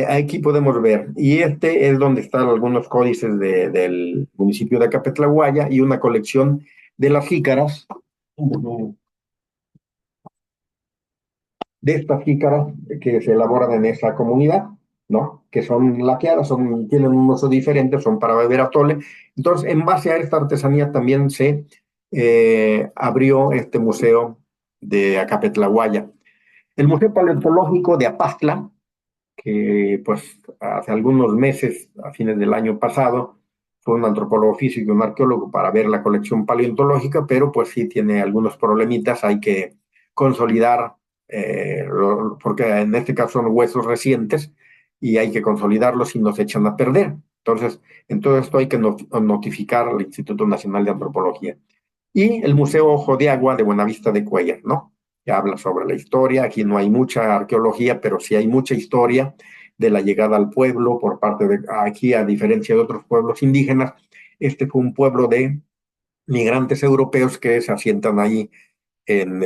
aquí podemos ver, y este es donde están algunos códices del municipio de Acapetlahuaya y una colección de las jícaras, de estas jícaras que se elaboran en esa comunidad, ¿no? Que son laqueadas, tienen un uso diferente, son para beber atole. Entonces, en base a esta artesanía también se abrió este museo de Acapetlahuaya. El Museo Paleontológico de Apastla, que pues hace algunos meses, a fines del año pasado, fue un antropólogo físico y un arqueólogo para ver la colección paleontológica, pero pues sí tiene algunos problemitas, hay que consolidar, porque en este caso son huesos recientes y hay que consolidarlos y no se echan a perder. Entonces, en todo esto hay que notificar al Instituto Nacional de Antropología. Y el Museo Ojo de Agua de Buenavista de Cuéllar, ¿no? Que habla sobre la historia. Aquí no hay mucha arqueología, pero sí hay mucha historia de la llegada al pueblo por parte de aquí, a diferencia de otros pueblos indígenas. Este fue un pueblo de migrantes europeos que se asientan ahí en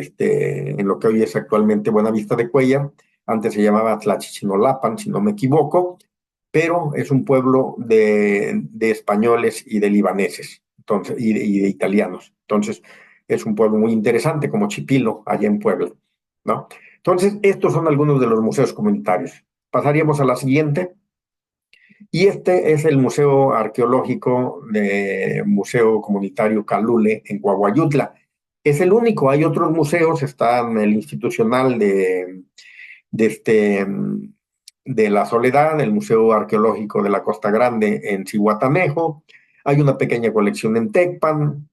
lo que hoy es actualmente Buenavista de Cuéllar. Antes se llamaba Tlachichinolapan, si no me equivoco, pero es un pueblo de españoles y de libaneses, entonces, y de italianos. Entonces, es un pueblo muy interesante, como Chipilo, allá en Puebla, ¿no? Entonces, estos son algunos de los museos comunitarios. Pasaríamos a la siguiente. Y este es el Museo Arqueológico de Museo Comunitario Calule en Coahuayutla. Es el único, hay otros museos, está el institucional de, este, de la Soledad, el Museo Arqueológico de la Costa Grande en Cihuatanejo, hay una pequeña colección en Tecpan,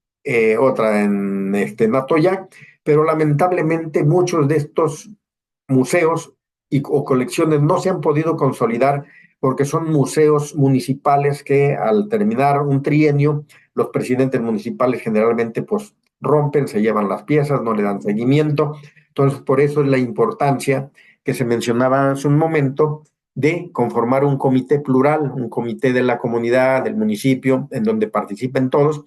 otra en Atoyac, pero lamentablemente muchos de estos museos o colecciones no se han podido consolidar porque son museos municipales que al terminar un trienio, los presidentes municipales generalmente pues rompen, se llevan las piezas, no le dan seguimiento. Entonces, por eso es la importancia que se mencionaba hace un momento de conformar un comité plural, un comité de la comunidad, del municipio, en donde participen todos,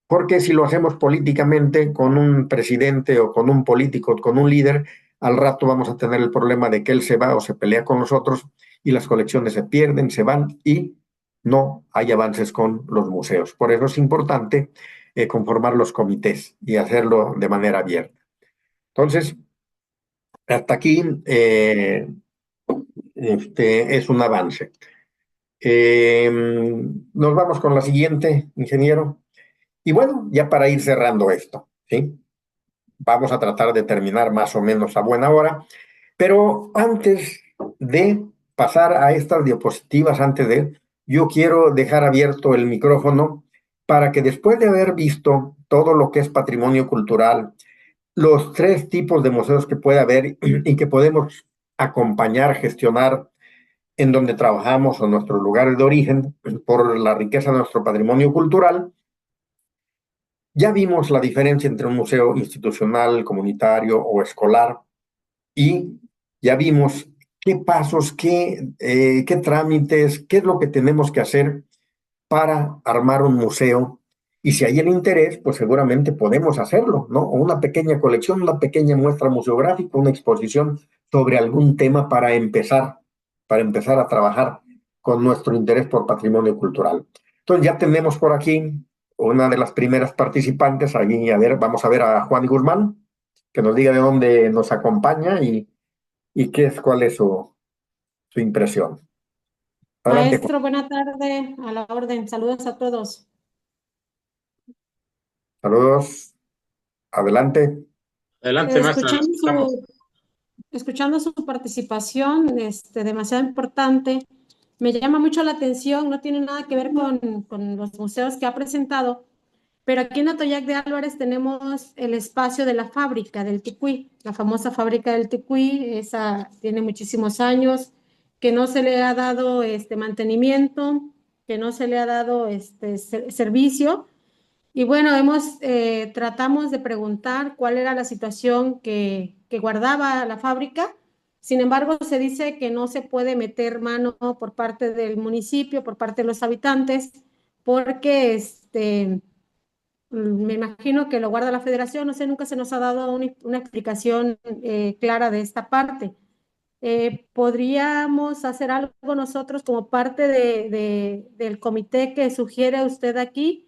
porque si lo hacemos políticamente con un presidente o con un político, con un líder, al rato vamos a tener el problema de que él se va o se pelea con nosotros y las colecciones se pierden, se van y no hay avances con los museos. Por eso es importante conformar los comités y hacerlo de manera abierta. Entonces, hasta aquí es un avance. Nos vamos con la siguiente, ingeniero. Y bueno, ya para ir cerrando esto, ¿sí? Vamos a tratar de terminar más o menos a buena hora, pero antes de pasar a estas diapositivas, yo quiero dejar abierto el micrófono para que después de haber visto todo lo que es patrimonio cultural, los tres tipos de museos que puede haber y que podemos acompañar, gestionar en donde trabajamos o nuestros lugares de origen por la riqueza de nuestro patrimonio cultural. Ya vimos la diferencia entre un museo institucional, comunitario o escolar. y ya vimos qué pasos, qué trámites, qué es lo que tenemos que hacer para armar un museo. Y si hay el interés, pues seguramente podemos hacerlo, ¿no? O una pequeña colección, una pequeña muestra museográfica, una exposición sobre algún tema para empezar a trabajar con nuestro interés por patrimonio cultural. Entonces ya tenemos por aquí una de las primeras participantes. Aquí, a ver, vamos a ver a Juan Guzmán, que nos diga de dónde nos acompaña y cuál es su impresión. Adelante, Juan. Maestro, buena tarde, a la orden. Saludos a todos. Saludos, adelante. Adelante, maestra, la Escuchando escuchamos. escuchando su participación, demasiado importante, me llama mucho la atención, no tiene nada que ver con los museos que ha presentado, pero aquí en Atoyac de Álvarez tenemos el espacio de la fábrica del Ticuí, la famosa fábrica del Ticuí. Esa tiene muchísimos años, que no se le ha dado mantenimiento, que no se le ha dado servicio. Y bueno, tratamos de preguntar cuál era la situación que guardaba la fábrica. Sin embargo, se dice que no se puede meter mano por parte del municipio, por parte de los habitantes, porque me imagino que lo guarda la federación. No sé, nunca se nos ha dado una explicación clara de esta parte. ¿Podríamos hacer algo nosotros como parte del comité que sugiere usted aquí?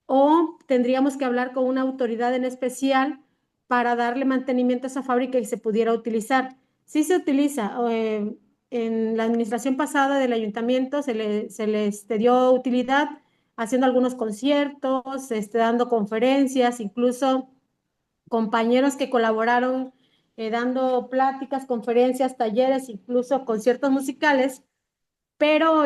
¿O tendríamos que hablar con una autoridad en especial para darle mantenimiento a esa fábrica y se pudiera utilizar? Sí se utiliza. En la administración pasada del ayuntamiento se les dio utilidad haciendo algunos conciertos, dando conferencias, incluso compañeros que colaboraron dando pláticas, conferencias, talleres, incluso conciertos musicales. Pero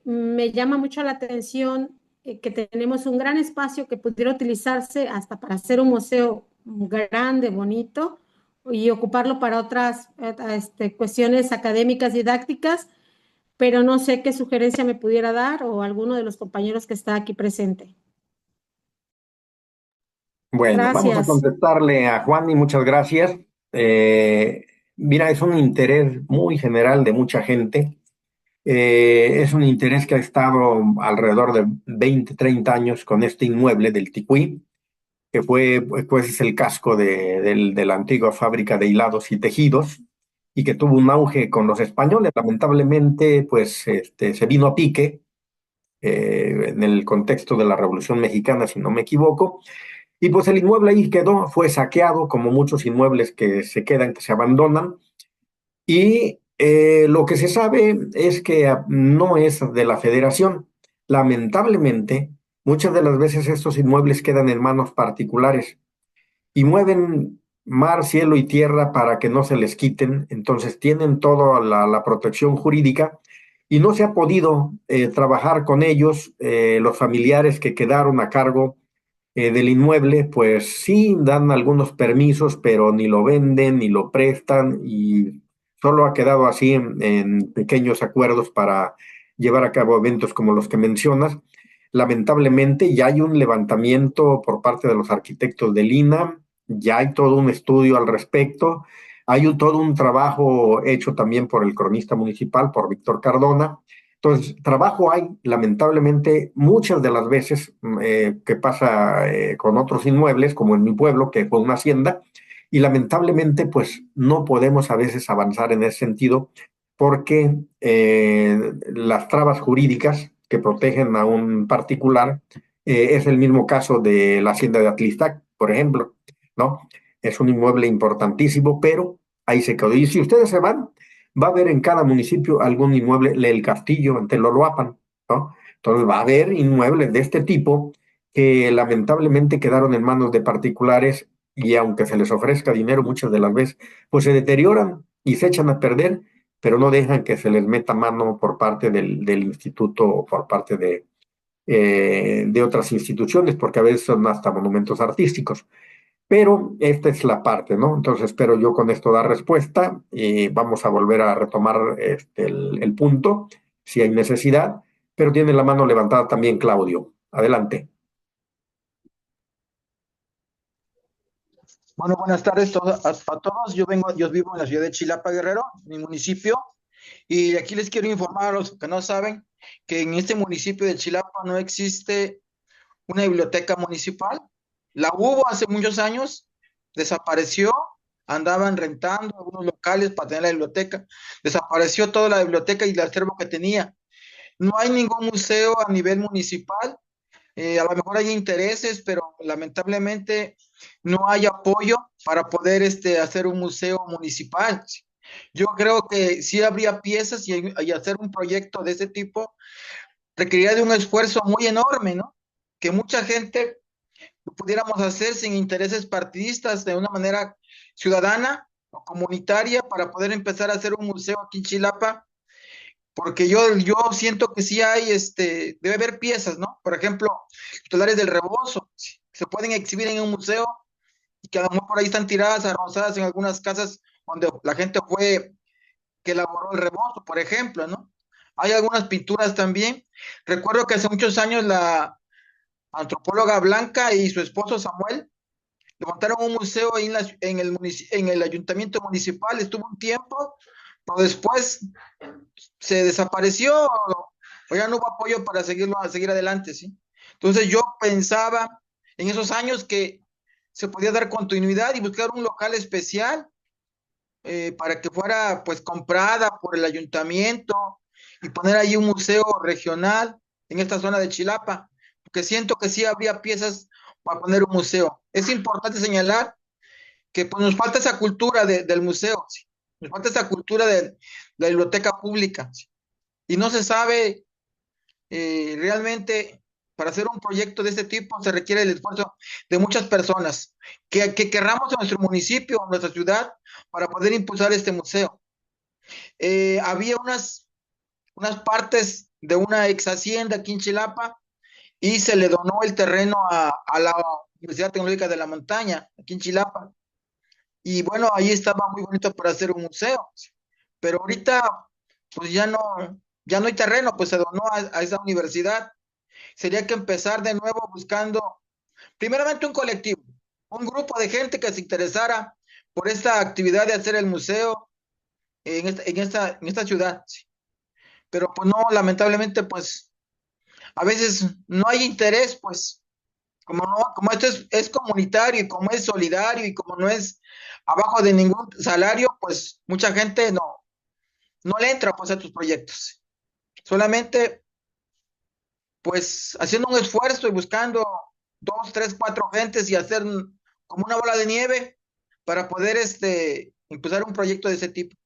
me llama mucho la atención que tenemos un gran espacio que pudiera utilizarse hasta para hacer un museo grande, bonito, y ocuparlo para otras cuestiones académicas, didácticas, pero no sé qué sugerencia me pudiera dar o alguno de los compañeros que está aquí presente. Bueno, vamos a Gracias. contestarle a Juan y muchas gracias. Mira, es un interés muy general de mucha gente. Es un interés que ha estado alrededor de 20, 30 años con este inmueble del Ticuí, que fue, pues, es el casco de la antigua fábrica de hilados y tejidos, y que tuvo un auge con los españoles. Lamentablemente, pues, se vino a pique en el contexto de la Revolución Mexicana, si no me equivoco, y pues el inmueble ahí quedó, fue saqueado, como muchos inmuebles que se quedan, que se abandonan, y lo que se sabe es que no es de la federación. Lamentablemente, muchas de las veces estos inmuebles quedan en manos particulares y mueven mar, cielo y tierra para que no se les quiten. Entonces tienen toda la protección jurídica y no se ha podido trabajar con ellos. Los familiares que quedaron a cargo del inmueble, pues sí dan algunos permisos, pero ni lo venden ni lo prestan, y solo ha quedado así en pequeños acuerdos para llevar a cabo eventos como los que mencionas. Lamentablemente ya hay un levantamiento por parte de los arquitectos del INAH, ya hay todo un estudio al respecto, hay todo un trabajo hecho también por el cronista municipal, por Víctor Cardona. Entonces, trabajo hay, lamentablemente, muchas de las veces que pasa con otros inmuebles, como en mi pueblo, que fue una hacienda, y lamentablemente, pues no podemos a veces avanzar en ese sentido porque las trabas jurídicas que protegen a un particular es el mismo caso de la hacienda de Atlistac, por ejemplo, ¿no? Es un inmueble importantísimo, pero ahí se quedó. Y si ustedes se van, va a haber en cada municipio algún inmueble, el Castillo, en Teloloapan, ¿no? Entonces va a haber inmuebles de este tipo que lamentablemente quedaron en manos de particulares, y aunque se les ofrezca dinero muchas de las veces, pues se deterioran y se echan a perder, pero no dejan que se les meta mano por parte del instituto o por parte de otras instituciones, porque a veces son hasta monumentos artísticos. Pero esta es la parte, ¿no? Entonces espero yo con esto dar respuesta y vamos a volver a retomar el punto si hay necesidad, pero tiene la mano levantada también Claudio. Adelante. Bueno, buenas tardes a todos. Yo vivo en la ciudad de Chilapa, Guerrero, mi municipio, y aquí les quiero informar a los que no saben que en este municipio de Chilapa no existe una biblioteca municipal. La hubo hace muchos años, desapareció, andaban rentando algunos locales para tener la biblioteca, desapareció toda la biblioteca y el acervo que tenía. No hay ningún museo a nivel municipal. A lo mejor hay intereses, pero lamentablemente no hay apoyo para poder hacer un museo municipal. Yo creo que sí habría piezas y hacer un proyecto de ese tipo requeriría de un esfuerzo muy enorme, ¿no? Que mucha gente lo pudiéramos hacer sin intereses partidistas, de una manera ciudadana o comunitaria, para poder empezar a hacer un museo aquí en Chilapa, porque yo siento que sí hay, debe haber piezas, ¿no? Por ejemplo, los telares del rebozo, que se pueden exhibir en un museo y que a lo mejor por ahí están tiradas, arrozadas en algunas casas donde la gente fue, que elaboró el rebozo, por ejemplo, ¿no? Hay algunas pinturas también. Recuerdo que hace muchos años la antropóloga Blanca y su esposo Samuel levantaron un museo ahí en el ayuntamiento municipal, estuvo un tiempo, pero después se desapareció o ya no hubo apoyo para seguir adelante, ¿sí? Entonces yo pensaba en esos años que se podía dar continuidad y buscar un local especial para que fuera pues comprada por el ayuntamiento y poner ahí un museo regional en esta zona de Chilapa, porque siento que sí habría piezas para poner un museo. Es importante señalar que pues nos falta esa cultura del museo, ¿sí? Nos falta esa cultura de la biblioteca pública, ¿sí? Y no se sabe realmente, para hacer un proyecto de este tipo se requiere el esfuerzo de muchas personas que querramos en nuestro municipio, en nuestra ciudad, para poder impulsar este museo. Había unas partes de una ex hacienda aquí en Chilapa y se le donó el terreno a la Universidad Tecnológica de la Montaña, aquí en Chilapa. Y bueno, ahí estaba muy bonito para hacer un museo, pero ahorita pues ya no hay terreno, pues se donó a esa universidad. Sería que empezar de nuevo buscando, primeramente un colectivo, un grupo de gente que se interesara por esta actividad de hacer el museo en esta ciudad. Sí. Pero pues no, lamentablemente, pues a veces no hay interés, pues como esto es comunitario y como es solidario y como no es abajo de ningún salario, pues mucha gente no le entra pues a estos proyectos. Solamente pues haciendo un esfuerzo y buscando dos, tres, cuatro gentes y hacer como una bola de nieve para poder impulsar un proyecto de ese tipo.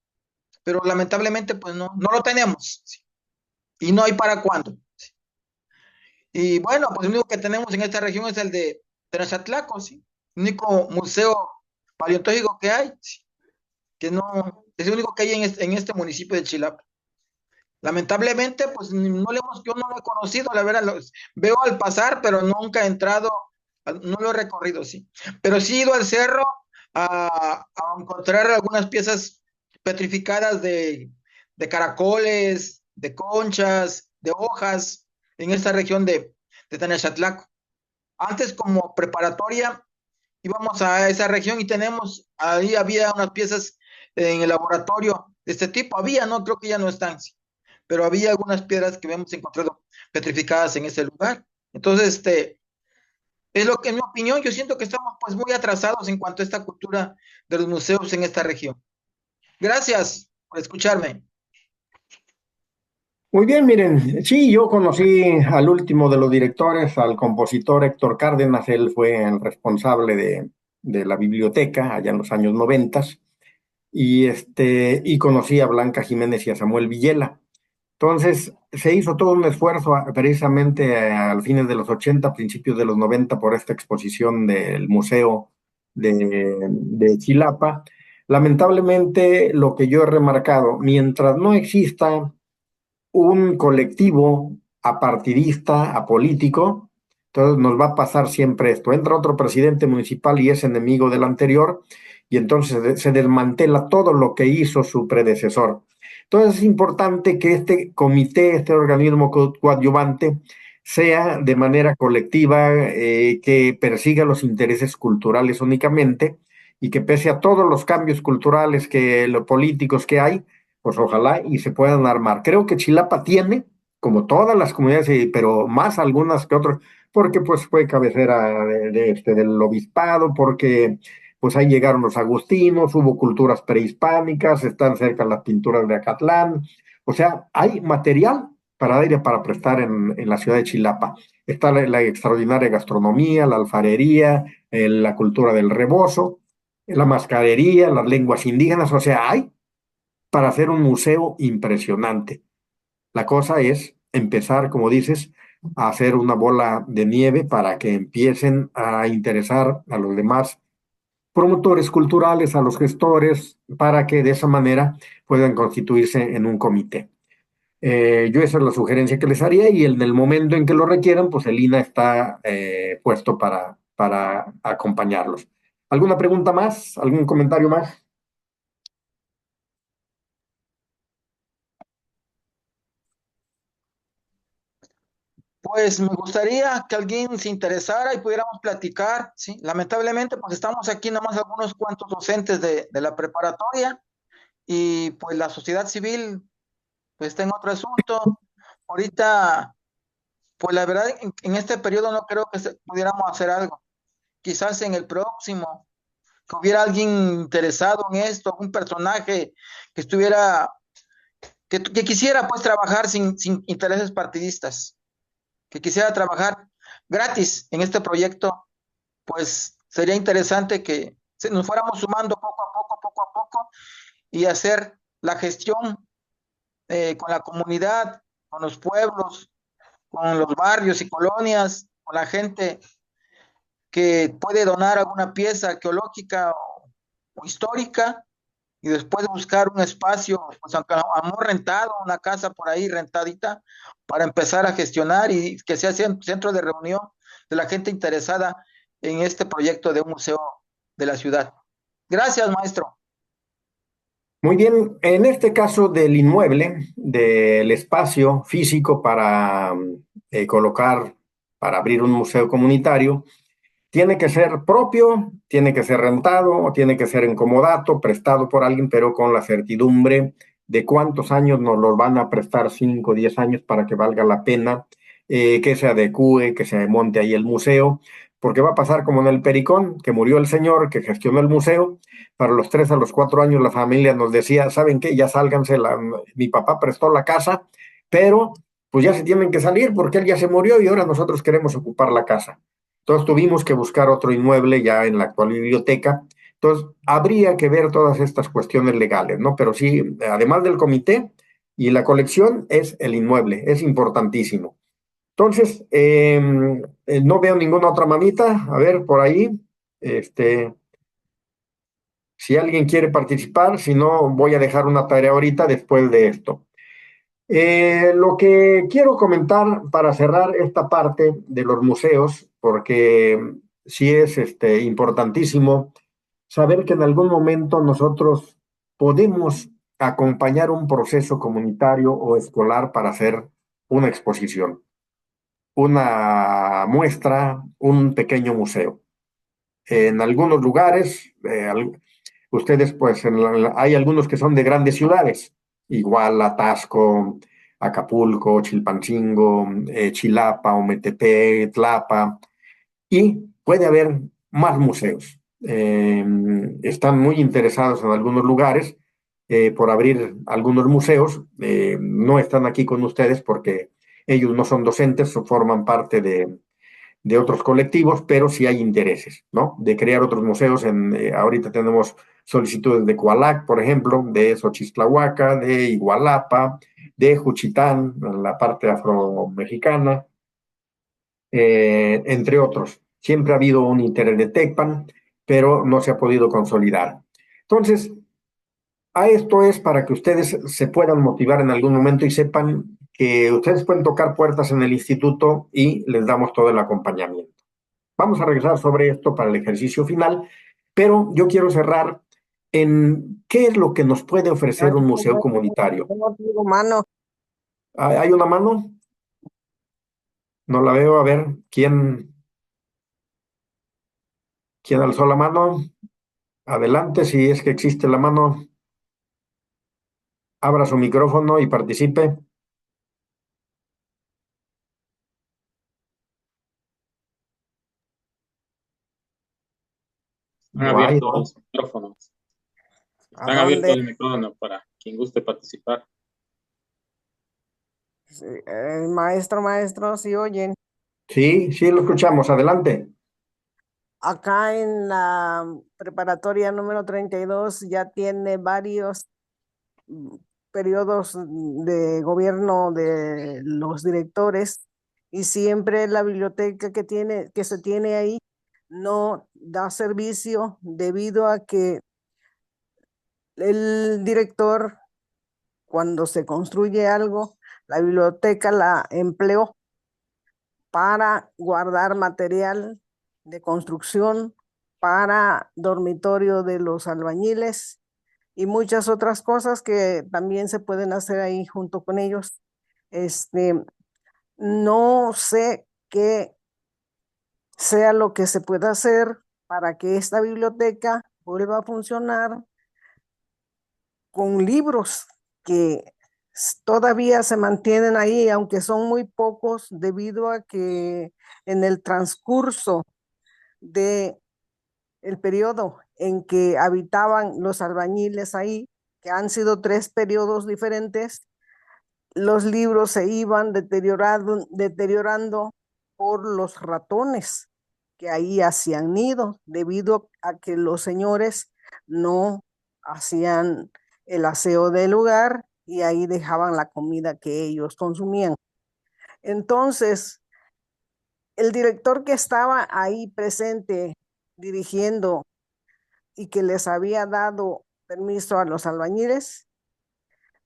Pero lamentablemente pues no lo tenemos, ¿sí? Y no hay para cuándo. ¿Sí? Y bueno, pues lo único que tenemos en esta región es el de Tenochtitlan, ¿sí? El único museo paleontológico que hay, ¿sí? Que no, es el único que hay en este municipio de Chilapa. Lamentablemente, pues yo no lo he conocido, la verdad, veo al pasar, pero nunca he entrado, no lo he recorrido, sí. Pero sí he ido al cerro a encontrar algunas piezas petrificadas de caracoles, de conchas, de hojas, en esta región de Tenochtitlan. Antes, como preparatoria, íbamos a esa región y ahí había unas piezas en el laboratorio de este tipo, no, creo que ya no están, sí, pero había algunas piedras que habíamos encontrado petrificadas en ese lugar. Entonces, es lo que, en mi opinión, yo siento que estamos pues muy atrasados en cuanto a esta cultura de los museos en esta región. Gracias por escucharme. Muy bien, miren, sí, yo conocí al último de los directores, al compositor Héctor Cárdenas. Él fue el responsable de la biblioteca allá en los años 90 y conocí a Blanca Jiménez y a Samuel Villela. Entonces, se hizo todo un esfuerzo precisamente al fines de los 80, principios de los 90, por esta exposición del Museo de Chilapa. Lamentablemente, lo que yo he remarcado, mientras no exista un colectivo apartidista, apolítico, entonces nos va a pasar siempre esto. Entra otro presidente municipal y es enemigo del anterior, y entonces se desmantela todo lo que hizo su predecesor. Entonces es importante que este comité, este organismo coadyuvante, sea de manera colectiva, que persiga los intereses culturales únicamente y que pese a todos los cambios culturales los políticos que hay, pues ojalá y se puedan armar. Creo que Chilapa tiene, como todas las comunidades, pero más algunas que otras, porque pues fue cabecera del obispado, porque pues ahí llegaron los agustinos, hubo culturas prehispánicas, están cerca las pinturas de Acatlán, o sea, hay material para dar y para prestar en la ciudad de Chilapa. Está la extraordinaria gastronomía, la alfarería, la cultura del rebozo, la mascarería, las lenguas indígenas, o sea, hay para hacer un museo impresionante. La cosa es empezar, como dices, a hacer una bola de nieve para que empiecen a interesar a los demás promotores culturales, a los gestores, para que de esa manera puedan constituirse en un comité. Yo esa es la sugerencia que les haría y en el momento en que lo requieran, pues el INA está puesto para acompañarlos. ¿Alguna pregunta más? ¿Algún comentario más? Pues me gustaría que alguien se interesara y pudiéramos platicar, ¿sí? Lamentablemente, pues estamos aquí nomás algunos cuantos docentes de la preparatoria y pues la sociedad civil pues está en otro asunto. Ahorita, pues la verdad, en este periodo no creo que pudiéramos hacer algo. Quizás en el próximo, que hubiera alguien interesado en esto, un personaje que estuviera, que quisiera pues trabajar sin intereses partidistas, que quisiera trabajar gratis en este proyecto, pues sería interesante que nos fuéramos sumando poco a poco y hacer la gestión con la comunidad, con los pueblos, con los barrios y colonias, con la gente que puede donar alguna pieza arqueológica o histórica y después buscar un espacio, pues aunque hemos rentado una casa por ahí rentadita, para empezar a gestionar y que sea centro de reunión de la gente interesada en este proyecto de un museo de la ciudad. Gracias, maestro. Muy bien, en este caso del inmueble, del espacio físico para colocar, para abrir un museo comunitario, tiene que ser propio, tiene que ser rentado, o tiene que ser en comodato, prestado por alguien, pero con la certidumbre de cuántos años nos los van a prestar, 5 o 10 años, para que valga la pena, que se adecue, que se monte ahí el museo, porque va a pasar como en el Pericón, que murió el señor que gestionó el museo. Para los 3 a los 4 años la familia nos decía, ¿saben qué? Ya sálganse, mi papá prestó la casa, pero pues ya se tienen que salir porque él ya se murió y ahora nosotros queremos ocupar la casa. Entonces tuvimos que buscar otro inmueble ya en la actual biblioteca. Entonces habría que ver todas estas cuestiones legales, ¿no? Pero sí, además del comité y la colección, es el inmueble, es importantísimo. Entonces, no veo ninguna otra manita. A ver, por ahí, este, si alguien quiere participar, si no, voy a dejar una tarea ahorita después de esto. Lo que quiero comentar para cerrar esta parte de los museos, porque sí es importantísimo saber que en algún momento nosotros podemos acompañar un proceso comunitario o escolar para hacer una exposición, una muestra, un pequeño museo. En algunos lugares, ustedes pues hay algunos que son de grandes ciudades, igual Atasco, Acapulco, Chilpancingo, Chilapa, Ometepec, Tlapa, y puede haber más museos. Están muy interesados en algunos lugares por abrir algunos museos. No están aquí con ustedes porque ellos no son docentes o forman parte de otros colectivos, pero sí hay intereses, ¿no? De crear otros museos. Ahorita tenemos solicitudes de Coalac, por ejemplo, de Xochistlahuaca, de Igualapa, de Juchitán, la parte afro-mexicana, entre otros. Siempre ha habido un interés de Tecpan, pero no se ha podido consolidar. Entonces, a esto es para que ustedes se puedan motivar en algún momento y sepan que ustedes pueden tocar puertas en el instituto y les damos todo el acompañamiento. Vamos a regresar sobre esto para el ejercicio final, pero yo quiero cerrar en qué es lo que nos puede ofrecer un museo comunitario. No tengo mano. ¿Hay una mano? No la veo. A ver, ¿quién alzó la mano? Adelante, si es que existe la mano, abra su micrófono y participe. Están No hay, abiertos ¿no? los micrófonos. ¿A Están abiertos dónde? el micrófono para quien guste participar. Sí, maestro, si oyen. Sí, sí, lo escuchamos. Adelante. Acá en la preparatoria número 32 ya tiene varios mm, periodos de gobierno de los directores y siempre la biblioteca que se tiene ahí no da servicio debido a que el director, cuando se construye algo, la biblioteca la empleó para guardar material de construcción, para dormitorio de los albañiles y muchas otras cosas que también se pueden hacer ahí junto con ellos. Este, no sé qué sea lo que se pueda hacer para que esta biblioteca vuelva a funcionar con libros que todavía se mantienen ahí, aunque son muy pocos, debido a que en el transcurso de el periodo en que habitaban los albañiles ahí, que han sido 3 periodos diferentes, los libros se iban deteriorando por los ratones que ahí hacían nido, debido a que los señores no hacían el aseo del lugar y ahí dejaban la comida que ellos consumían. Entonces, el director que estaba ahí presente dirigiendo y que les había dado permiso a los albañiles,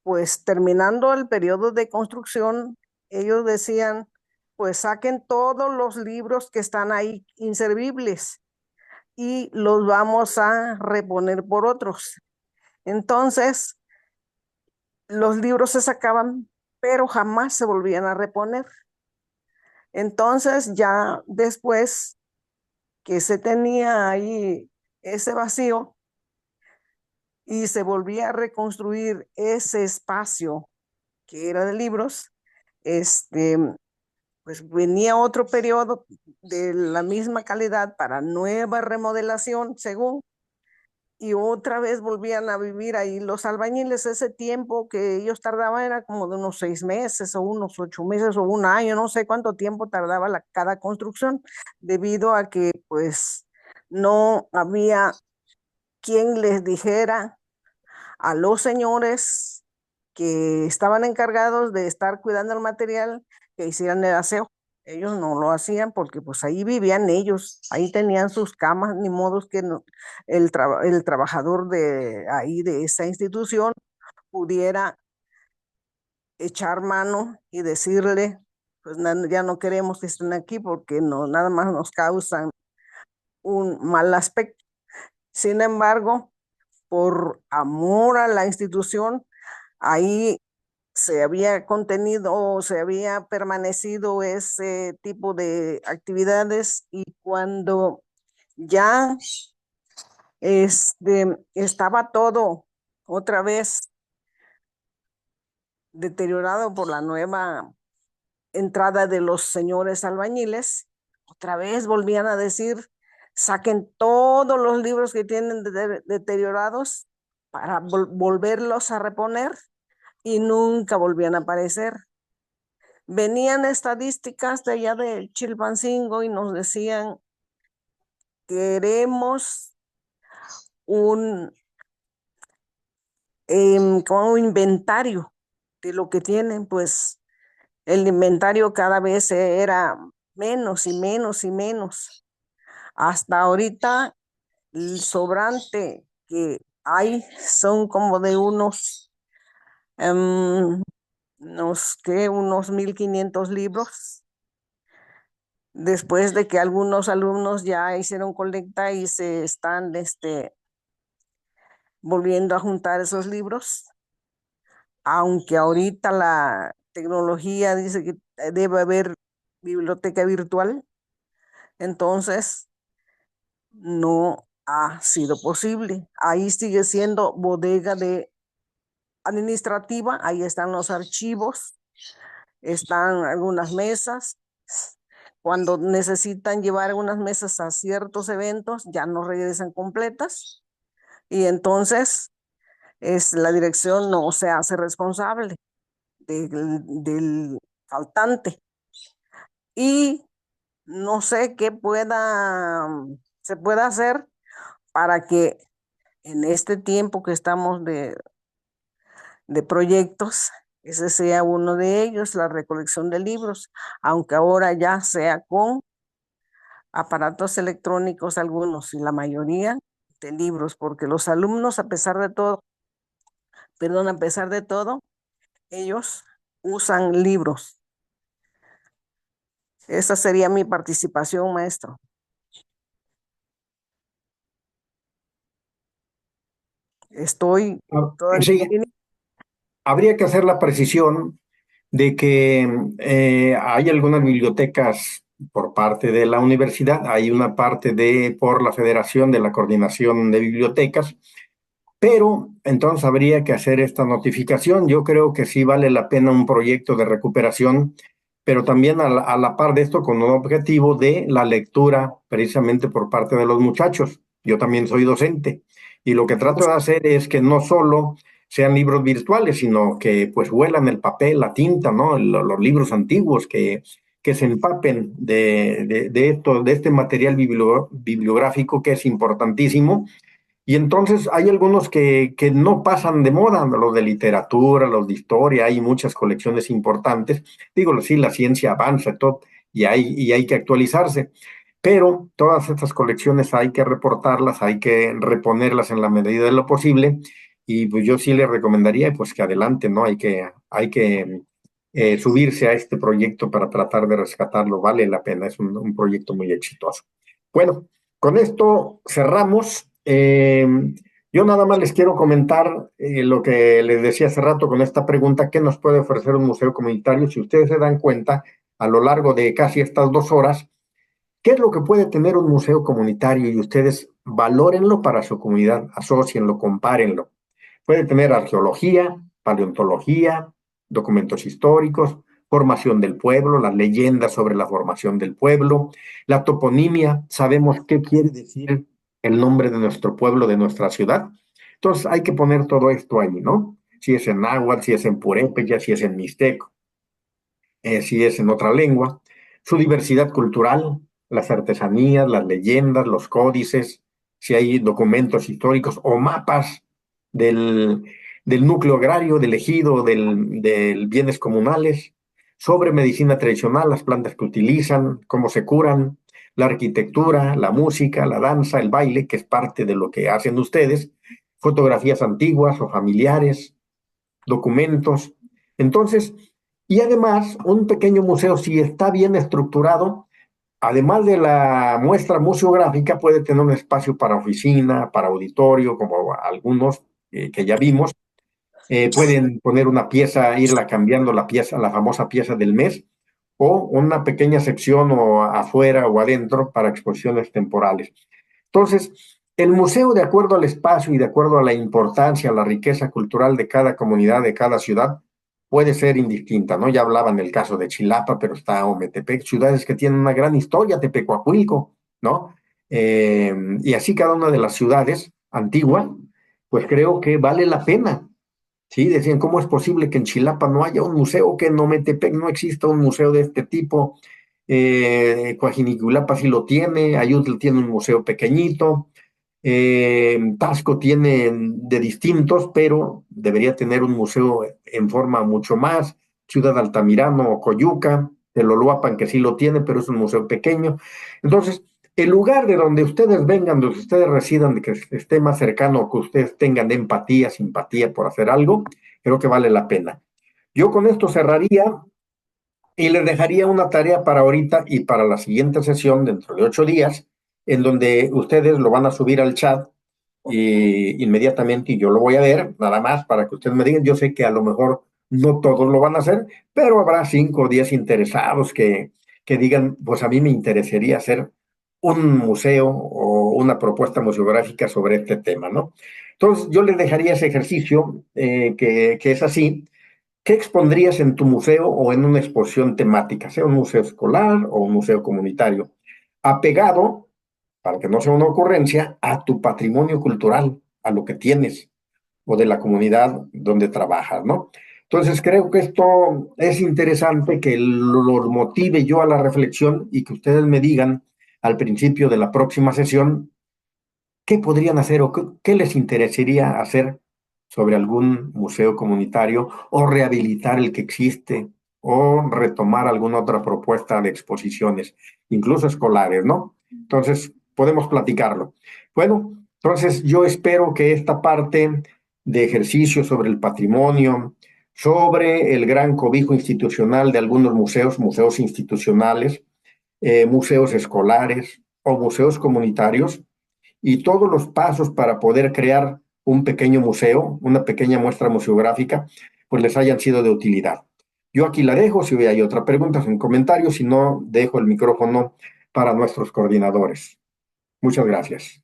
pues terminando el periodo de construcción, ellos decían, pues saquen todos los libros que están ahí inservibles y los vamos a reponer por otros. Entonces, los libros se sacaban, pero jamás se volvían a reponer. Entonces, ya después que se tenía ahí ese vacío y se volvía a reconstruir ese espacio que era de libros, este, pues venía otro periodo de la misma calidad para nueva remodelación, según, y otra vez volvían a vivir ahí los albañiles. Ese tiempo que ellos tardaban era como de unos 6 meses o unos 8 meses o un año, no sé cuánto tiempo tardaba cada construcción, debido a que pues no había quien les dijera a los señores que estaban encargados de estar cuidando el material que hicieran el aseo. Ellos no lo hacían porque pues ahí vivían ellos, ahí tenían sus camas, ni modos que no, el trabajador de ahí de esa institución pudiera echar mano y decirle, pues ya no queremos que estén aquí porque no, nada más nos causan un mal aspecto. Sin embargo, por amor a la institución, ahí se había contenido, se había permanecido ese tipo de actividades y cuando ya estaba todo otra vez deteriorado por la nueva entrada de los señores albañiles, otra vez volvían a decir, saquen todos los libros que tienen deteriorados para volverlos a reponer y nunca volvían a aparecer. Venían estadísticas de allá de Chilpancingo y nos decían, queremos un, como un inventario de lo que tienen, pues el inventario cada vez era menos y menos y menos. Hasta ahorita el sobrante que hay son como de unos 1,500 libros, después de que algunos alumnos ya hicieron colecta y se están volviendo a juntar esos libros, aunque ahorita la tecnología dice que debe haber biblioteca virtual, entonces no ha sido posible. Ahí sigue siendo bodega de administrativa, ahí están los archivos, están algunas mesas. Cuando necesitan llevar algunas mesas a ciertos eventos, ya no regresan completas y entonces la dirección no se hace responsable del faltante. Y no sé qué se pueda hacer para que en este tiempo que estamos de proyectos, ese sea uno de ellos, la recolección de libros, aunque ahora ya sea con aparatos electrónicos algunos y la mayoría de libros, porque los alumnos, a pesar de todo, a pesar de todo, ellos usan libros. Esa sería mi participación, maestro. Estoy todavía. Sí, habría que hacer la precisión de que hay algunas bibliotecas por parte de la universidad, hay una parte por la Federación de la Coordinación de Bibliotecas, pero entonces habría que hacer esta notificación. Yo creo que sí vale la pena un proyecto de recuperación, pero también a la par de esto con un objetivo de la lectura precisamente por parte de los muchachos. Yo también soy docente y lo que trato de hacer es que no solo sean libros virtuales, sino que pues huelan el papel, la tinta, ¿no? Los libros antiguos que se empapen de este material bibliográfico que es importantísimo. Y entonces hay algunos que no pasan de moda, los de literatura, los de historia, hay muchas colecciones importantes. Digo, sí, la ciencia avanza y todo, y hay que actualizarse, pero todas estas colecciones hay que reportarlas, hay que reponerlas en la medida de lo posible, y pues yo sí le recomendaría pues que adelante, ¿no? Hay que subirse a este proyecto para tratar de rescatarlo, vale la pena, es un proyecto muy exitoso. Bueno, con esto cerramos. Yo nada más les quiero comentar lo que les decía hace rato con esta pregunta: ¿qué nos puede ofrecer un museo comunitario? Si ustedes se dan cuenta, a lo largo de casi estas 2 horas, ¿qué es lo que puede tener un museo comunitario? Y ustedes valórenlo para su comunidad, asócienlo, compárenlo. Puede tener arqueología, paleontología, documentos históricos, formación del pueblo, las leyendas sobre la formación del pueblo, la toponimia, sabemos qué quiere decir el nombre de nuestro pueblo, de nuestra ciudad. Entonces hay que poner todo esto ahí, ¿no? Si es en náhuatl, si es en purépecha, si es en mixteco, si es en otra lengua, su diversidad cultural, las artesanías, las leyendas, los códices, si hay documentos históricos o mapas del, del núcleo agrario, del ejido, del bienes comunales, sobre medicina tradicional, las plantas que utilizan, cómo se curan, la arquitectura, la música, la danza, el baile, que es parte de lo que hacen ustedes, fotografías antiguas o familiares, documentos. Entonces, y además, un pequeño museo, si está bien estructurado, además de la muestra museográfica, puede tener un espacio para oficina, para auditorio, como algunos que ya vimos. Pueden poner una pieza, irla cambiando la pieza, la famosa pieza del mes, o una pequeña sección o afuera o adentro para exposiciones temporales. Entonces, el museo, de acuerdo al espacio y de acuerdo a la importancia, a la riqueza cultural de cada comunidad, de cada ciudad, puede ser indistinta, ¿no? Ya hablaban del caso de Chilapa, pero está Ometepec, ciudades que tienen una gran historia, Tepecuacuilco, ¿no? Y así cada una de las ciudades antiguas, pues creo que vale la pena. Sí, decían, ¿cómo es posible que en Chilapa no haya un museo, que en Ometepec no exista un museo de este tipo? Coajiniculapa sí lo tiene, Ayutl tiene un museo pequeñito, Tasco tiene de distintos, pero debería tener un museo en forma mucho más. Ciudad Altamirano o Coyuca, Teloloapan que sí lo tiene, pero es un museo pequeño. Entonces, el lugar de donde ustedes vengan, donde ustedes residan, de que esté más cercano, que ustedes tengan empatía, simpatía por hacer algo, creo que vale la pena. Yo con esto cerraría y les dejaría una tarea para ahorita y para la siguiente sesión dentro de 8 días, en donde ustedes lo van a subir al chat inmediatamente y yo lo voy a ver, nada más para que ustedes me digan. Yo sé que a lo mejor no todos lo van a hacer, pero habrá 5 o 10 interesados que digan, pues a mí me interesaría hacer un museo o una propuesta museográfica sobre este tema, ¿no? Entonces, yo le dejaría ese ejercicio que es así. ¿Qué expondrías en tu museo o en una exposición temática, sea un museo escolar o un museo comunitario, apegado, para que no sea una ocurrencia, a tu patrimonio cultural, a lo que tienes o de la comunidad donde trabajas, ¿no? Entonces creo que esto es interesante que los motive yo a la reflexión y que ustedes me digan al principio de la próxima sesión qué podrían hacer o qué les interesaría hacer sobre algún museo comunitario o rehabilitar el que existe o retomar alguna otra propuesta de exposiciones, incluso escolares, ¿no? Entonces, podemos platicarlo. Bueno, entonces yo espero que esta parte de ejercicio sobre el patrimonio, sobre el gran cobijo institucional de algunos museos, museos institucionales, museos escolares o museos comunitarios, y todos los pasos para poder crear un pequeño museo, una pequeña muestra museográfica, pues les hayan sido de utilidad. Yo aquí la dejo, si hay otra pregunta en comentarios, si no, dejo el micrófono para nuestros coordinadores. Muchas gracias.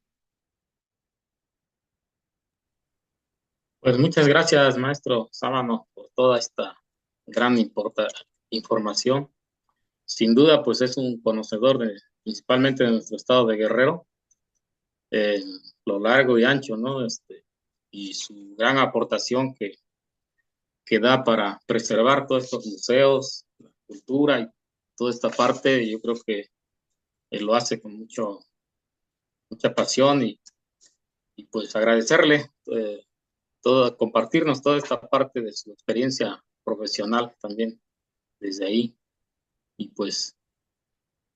Pues muchas gracias, maestro Sámano, por toda esta gran información. Sin duda, pues es un conocedor principalmente de nuestro estado de Guerrero, lo largo y ancho, ¿no? Y su gran aportación que da para preservar todos estos museos, la cultura y toda esta parte, yo creo que él lo hace con mucha pasión y pues agradecerle compartirnos toda esta parte de su experiencia profesional también desde ahí. Y pues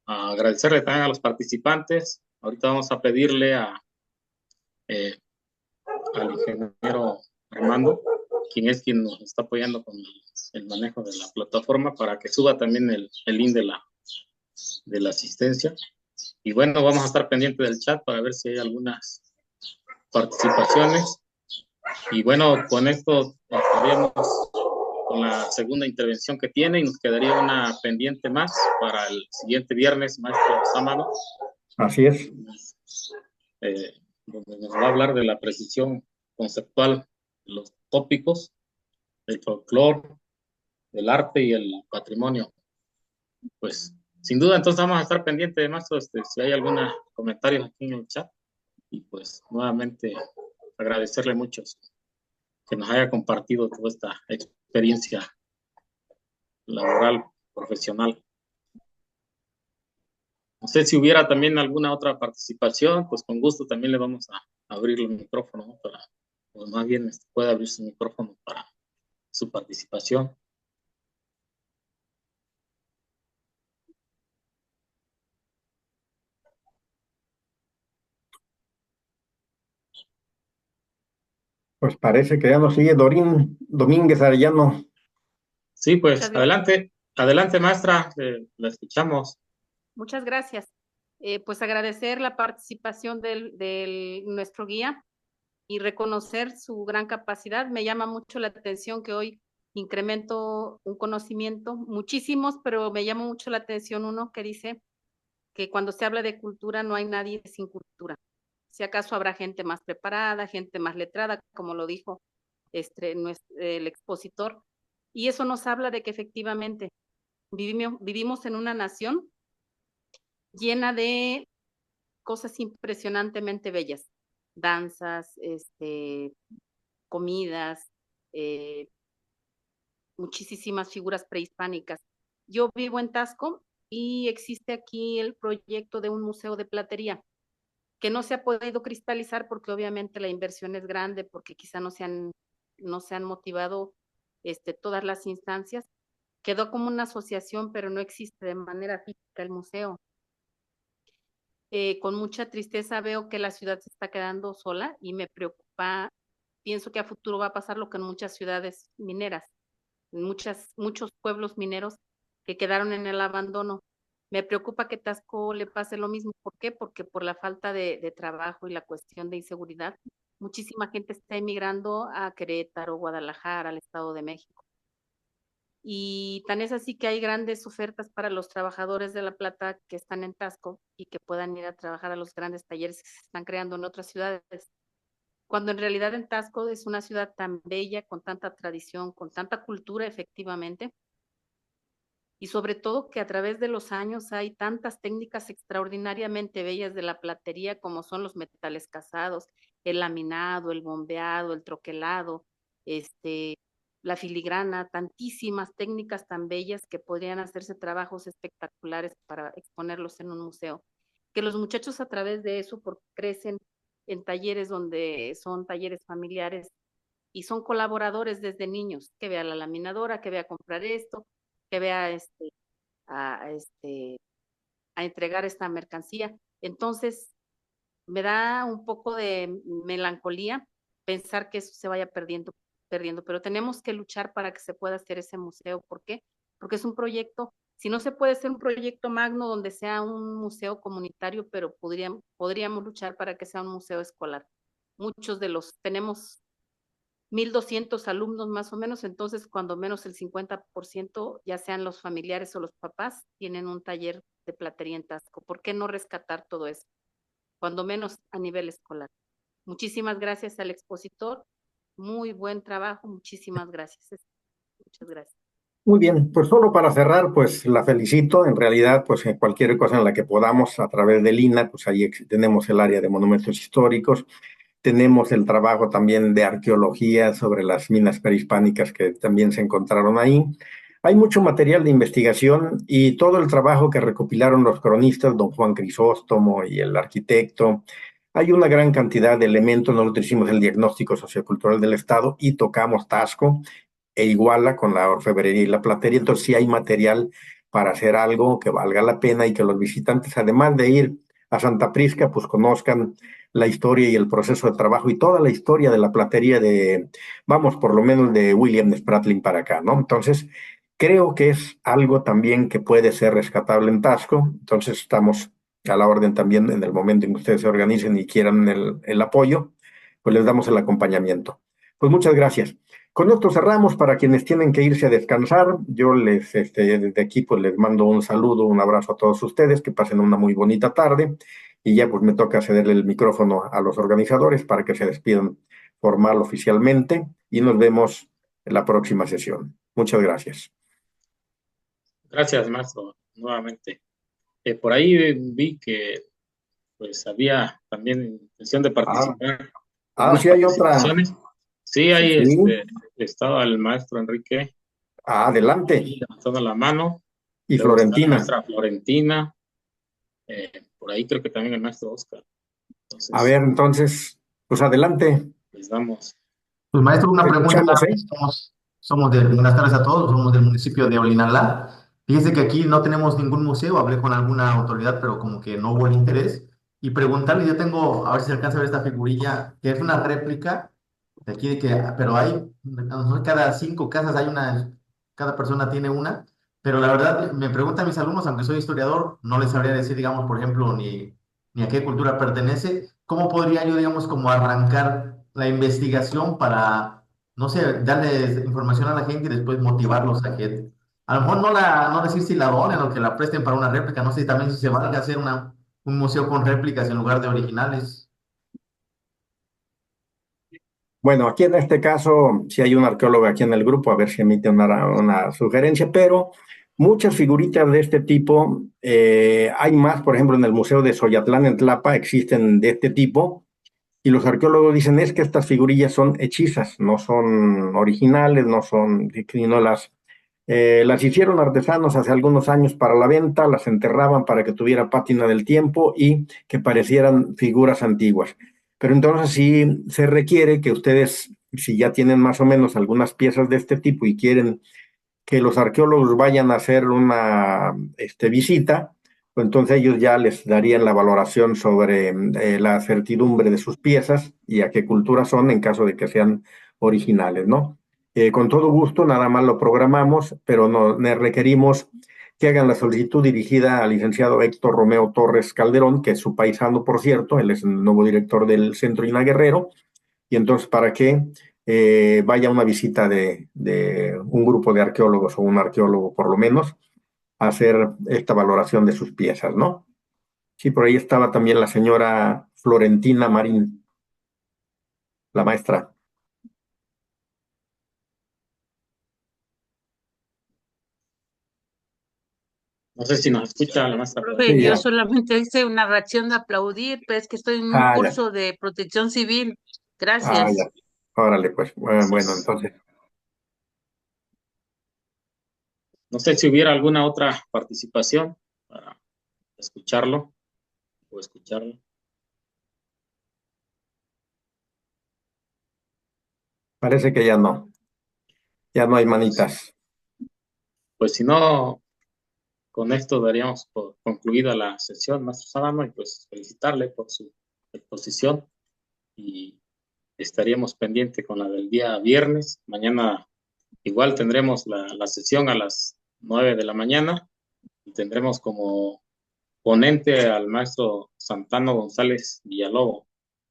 agradecerle también a los participantes. Ahorita vamos a pedirle eh, al ingeniero Armando, quien nos está apoyando con el manejo de la plataforma, para que suba también el link de la asistencia. Y bueno, vamos a estar pendientes del chat para ver si hay algunas participaciones. Y bueno, con esto estaríamos con la segunda intervención que tiene y nos quedaría una pendiente más para el siguiente viernes, maestro Sámano. Así es. Donde nos va a hablar de la precisión conceptual de los tópicos, del folclore, del arte y el patrimonio. Pues sin duda, entonces vamos a estar pendientes, maestro, si hay algún comentario aquí en el chat. Y pues nuevamente agradecerle mucho que nos haya compartido toda esta experiencia laboral, profesional. No sé si hubiera también alguna otra participación, pues con gusto también le vamos a abrir el micrófono, ¿no? O más bien puede abrir su micrófono para su participación. Pues parece que ya nos sigue Dorín Domínguez Arellano. Sí, pues adelante maestra, la escuchamos. Muchas gracias. Pues agradecer la participación de nuestro guía y reconocer su gran capacidad. Me llama mucho la atención que hoy incremento un conocimiento, muchísimos, pero me llama mucho la atención uno que dice que cuando se habla de cultura no hay nadie sin cultura. Si acaso habrá gente más preparada, gente más letrada, como lo dijo el expositor, y eso nos habla de que efectivamente vivimos en una nación llena de cosas impresionantemente bellas, danzas, comidas, muchísimas figuras prehispánicas. Yo vivo en Taxco y existe aquí el proyecto de un museo de platería que no se ha podido cristalizar porque obviamente la inversión es grande, porque quizá no se han motivado todas las instancias. Quedó como una asociación, pero no existe de manera física el museo. Con mucha tristeza veo que la ciudad se está quedando sola y me preocupa. Pienso que a futuro va a pasar lo que en muchas ciudades mineras, en muchos pueblos mineros que quedaron en el abandono. Me preocupa que Taxco le pase lo mismo. ¿Por qué? Porque por la falta de trabajo y la cuestión de inseguridad, muchísima gente está emigrando a Querétaro, Guadalajara, al Estado de México. Y tan es así que hay grandes ofertas para los trabajadores de La Plata que están en Taxco y que puedan ir a trabajar a los grandes talleres que se están creando en otras ciudades. Cuando en realidad en Taxco es una ciudad tan bella, con tanta tradición, con tanta cultura efectivamente, y sobre todo que a través de los años hay tantas técnicas extraordinariamente bellas de la platería como son los metales casados, el laminado, el bombeado, el troquelado, la filigrana, tantísimas técnicas tan bellas que podrían hacerse trabajos espectaculares para exponerlos en un museo. Que los muchachos a través de eso, porque crecen en talleres donde son talleres familiares y son colaboradores desde niños, que vea la laminadora, que vea comprar esto, que vea a, este, a entregar esta mercancía. Entonces, me da un poco de melancolía pensar que eso se vaya perdiendo, pero tenemos que luchar para que se pueda hacer ese museo. ¿Por qué? Porque es un proyecto, si no se puede ser un proyecto magno donde sea un museo comunitario, pero podríamos luchar para que sea un museo escolar. Muchos de los, tenemos 1,200 alumnos más o menos, entonces cuando menos el 50%, ya sean los familiares o los papás, tienen un taller de platería en Taxco. ¿Por qué no rescatar todo eso? Cuando menos a nivel escolar. Muchísimas gracias al expositor, muy buen trabajo, muchísimas gracias. Muchas gracias. Muy bien, pues solo para cerrar, pues la felicito. En realidad, pues en cualquier cosa en la que podamos a través del INAH, pues ahí tenemos el área de monumentos históricos. Tenemos el trabajo también de arqueología sobre las minas prehispánicas que también se encontraron ahí. Hay mucho material de investigación y todo el trabajo que recopilaron los cronistas, don Juan Crisóstomo y el arquitecto. Hay una gran cantidad de elementos. Nosotros hicimos el diagnóstico sociocultural del Estado y tocamos Taxco e Iguala con la orfebrería y la platería. Entonces sí hay material para hacer algo que valga la pena y que los visitantes, además de ir a Santa Prisca, pues conozcan la historia y el proceso de trabajo y toda la historia de la platería de, vamos, por lo menos de William Spratling para acá, ¿no? Entonces, creo que es algo también que puede ser rescatable en Taxco. Entonces, estamos a la orden también en el momento en que ustedes se organicen y quieran el apoyo, pues les damos el acompañamiento. Pues muchas gracias. Con esto cerramos. Para quienes tienen que irse a descansar, yo desde aquí pues les mando un saludo, un abrazo a todos ustedes, que pasen una muy bonita tarde y ya pues me toca cederle el micrófono a los organizadores para que se despidan formal oficialmente y nos vemos en la próxima sesión. Muchas gracias. Gracias, maestro, nuevamente. Por ahí vi que pues había también intención de participar. Sí hay otra. Sí, ahí Sí. estaba el maestro Enrique. Adelante. Levantando la mano. Y Luego Florentina. la maestra Florentina. Por ahí creo que también el maestro Oscar. Entonces, a ver, entonces, pues adelante. Les damos. Pues maestro, una pregunta. Escuchamos, Buenas tardes a todos, somos del municipio de Olinalá. Fíjese que aquí no tenemos ningún museo, hablé con alguna autoridad, pero como que no hubo el interés. Y preguntarle, yo tengo, a ver si se alcanza a ver esta figurilla, que es una réplica de aquí, pero hay, a lo mejor cada 5 casas hay una, cada persona tiene una, pero la verdad me preguntan mis alumnos, aunque soy historiador, no les sabría decir, digamos, por ejemplo, ni a qué cultura pertenece. ¿Cómo podría yo, digamos, como arrancar la investigación para, no sé, darles información a la gente y después motivarlos a que, a lo mejor no decir si la donen o que la presten para una réplica, no sé también si se valga hacer un museo con réplicas en lugar de originales? Bueno, aquí en este caso, si hay un arqueólogo aquí en el grupo, a ver si emite una sugerencia, pero muchas figuritas de este tipo, hay más, por ejemplo, en el Museo de Soyatlán en Tlapa existen de este tipo, y los arqueólogos dicen es que estas figurillas son hechizas, no son originales, no son, sino las hicieron artesanos hace algunos años para la venta, las enterraban para que tuviera pátina del tiempo y que parecieran figuras antiguas. Pero entonces sí se requiere que ustedes, si ya tienen más o menos algunas piezas de este tipo y quieren que los arqueólogos vayan a hacer una visita, pues entonces ellos ya les darían la valoración sobre la certidumbre de sus piezas y a qué cultura son en caso de que sean originales, ¿no? Con todo gusto, nada más lo programamos, pero no requerimos que hagan la solicitud dirigida al licenciado Héctor Romeo Torres Calderón, que es su paisano, por cierto, él es el nuevo director del Centro INAH Guerrero, y entonces para que vaya una visita de un grupo de arqueólogos o un arqueólogo por lo menos a hacer esta valoración de sus piezas, ¿no? Sí, por ahí estaba también la señora Florentina Marín, la maestra. No sé si nos escucha la maestra. Profe, Sí, yo ya. solamente hice una reacción de aplaudir, pero es que estoy en un Ya. curso de protección civil. Ah, Gracias. ya. Órale, pues. Bueno, entonces, No sé si hubiera alguna otra participación para escucharlo o escucharlo. parece que ya no. Ya no hay manitas. Pues si no, con esto daríamos por concluida la sesión, maestro Sábano, y pues felicitarle por su exposición y estaríamos pendiente con la del día viernes. Mañana igual tendremos la sesión a las 9 de la mañana y tendremos como ponente al maestro Santano González Villalobos.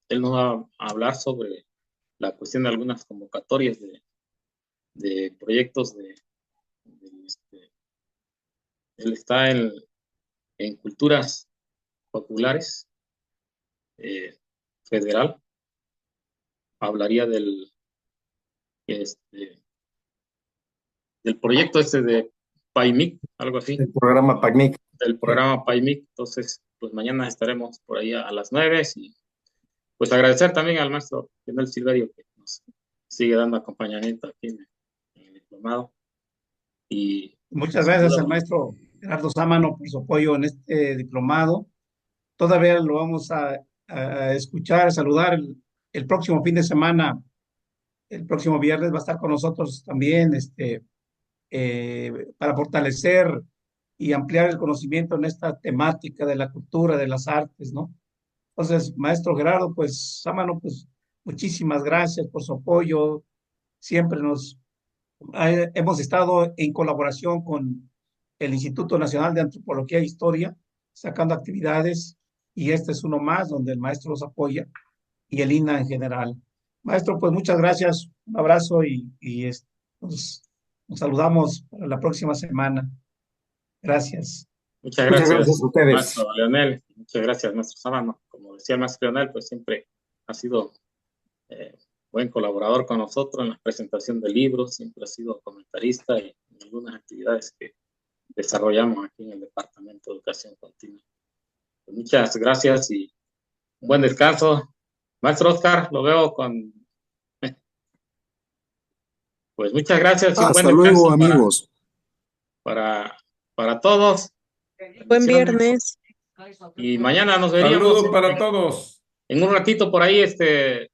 Él nos va a hablar sobre la cuestión de algunas convocatorias de proyectos él está en culturas populares federal. Hablaría este, del proyecto de PAIMIC, algo así, El programa PACNIC. del programa PAIMIC. Entonces, pues mañana estaremos por ahí a las 9 y pues agradecer también al maestro Leonel Silverio que nos sigue dando acompañamiento aquí en el diplomado. Y muchas gracias al maestro Gerardo Sámano por su apoyo en este diplomado. Todavía lo vamos a escuchar, a saludar el próximo fin de semana. El próximo viernes va a estar con nosotros también para fortalecer y ampliar el conocimiento en esta temática de la cultura, de las artes, ¿no? Entonces, maestro Gerardo, pues, Sámano, pues, muchísimas gracias por su apoyo. Siempre hemos estado en colaboración con el Instituto Nacional de Antropología e Historia, sacando actividades, y este es uno más donde el maestro los apoya y el INA en general. Maestro, pues muchas gracias, un abrazo y nos saludamos para la próxima semana. Gracias. Muchas Muchas gracias, gracias a ustedes. maestro Leonel. Muchas gracias, maestro Sábano. Como decía el maestro Leonel, pues siempre ha sido buen colaborador con nosotros en la presentación de libros, siempre ha sido comentarista y en algunas actividades que desarrollamos aquí en el Departamento de Educación Continua. Pues muchas gracias y un buen descanso. Maestro Oscar, lo veo con... Pues muchas gracias y un buen Hasta luego, descanso amigos. para todos. Buen viernes. Y mañana nos veríamos. Saludos para todos. En un ratito por ahí se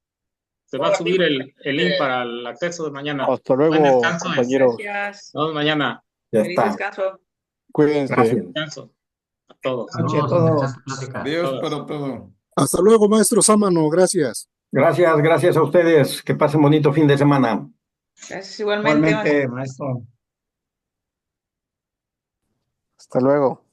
va a subir el link para el acceso de mañana. Hasta luego, Buen descanso. compañeros. Nos vemos mañana. Ya Feliz está. descanso. Cuídense. Gracias. Descanso a todos. Noche a todos. Adiós para todos. Hasta luego, maestro Sámano. Gracias. Gracias a ustedes. Que pasen bonito fin de semana. Gracias igualmente. Igualmente, maestro. Hasta luego.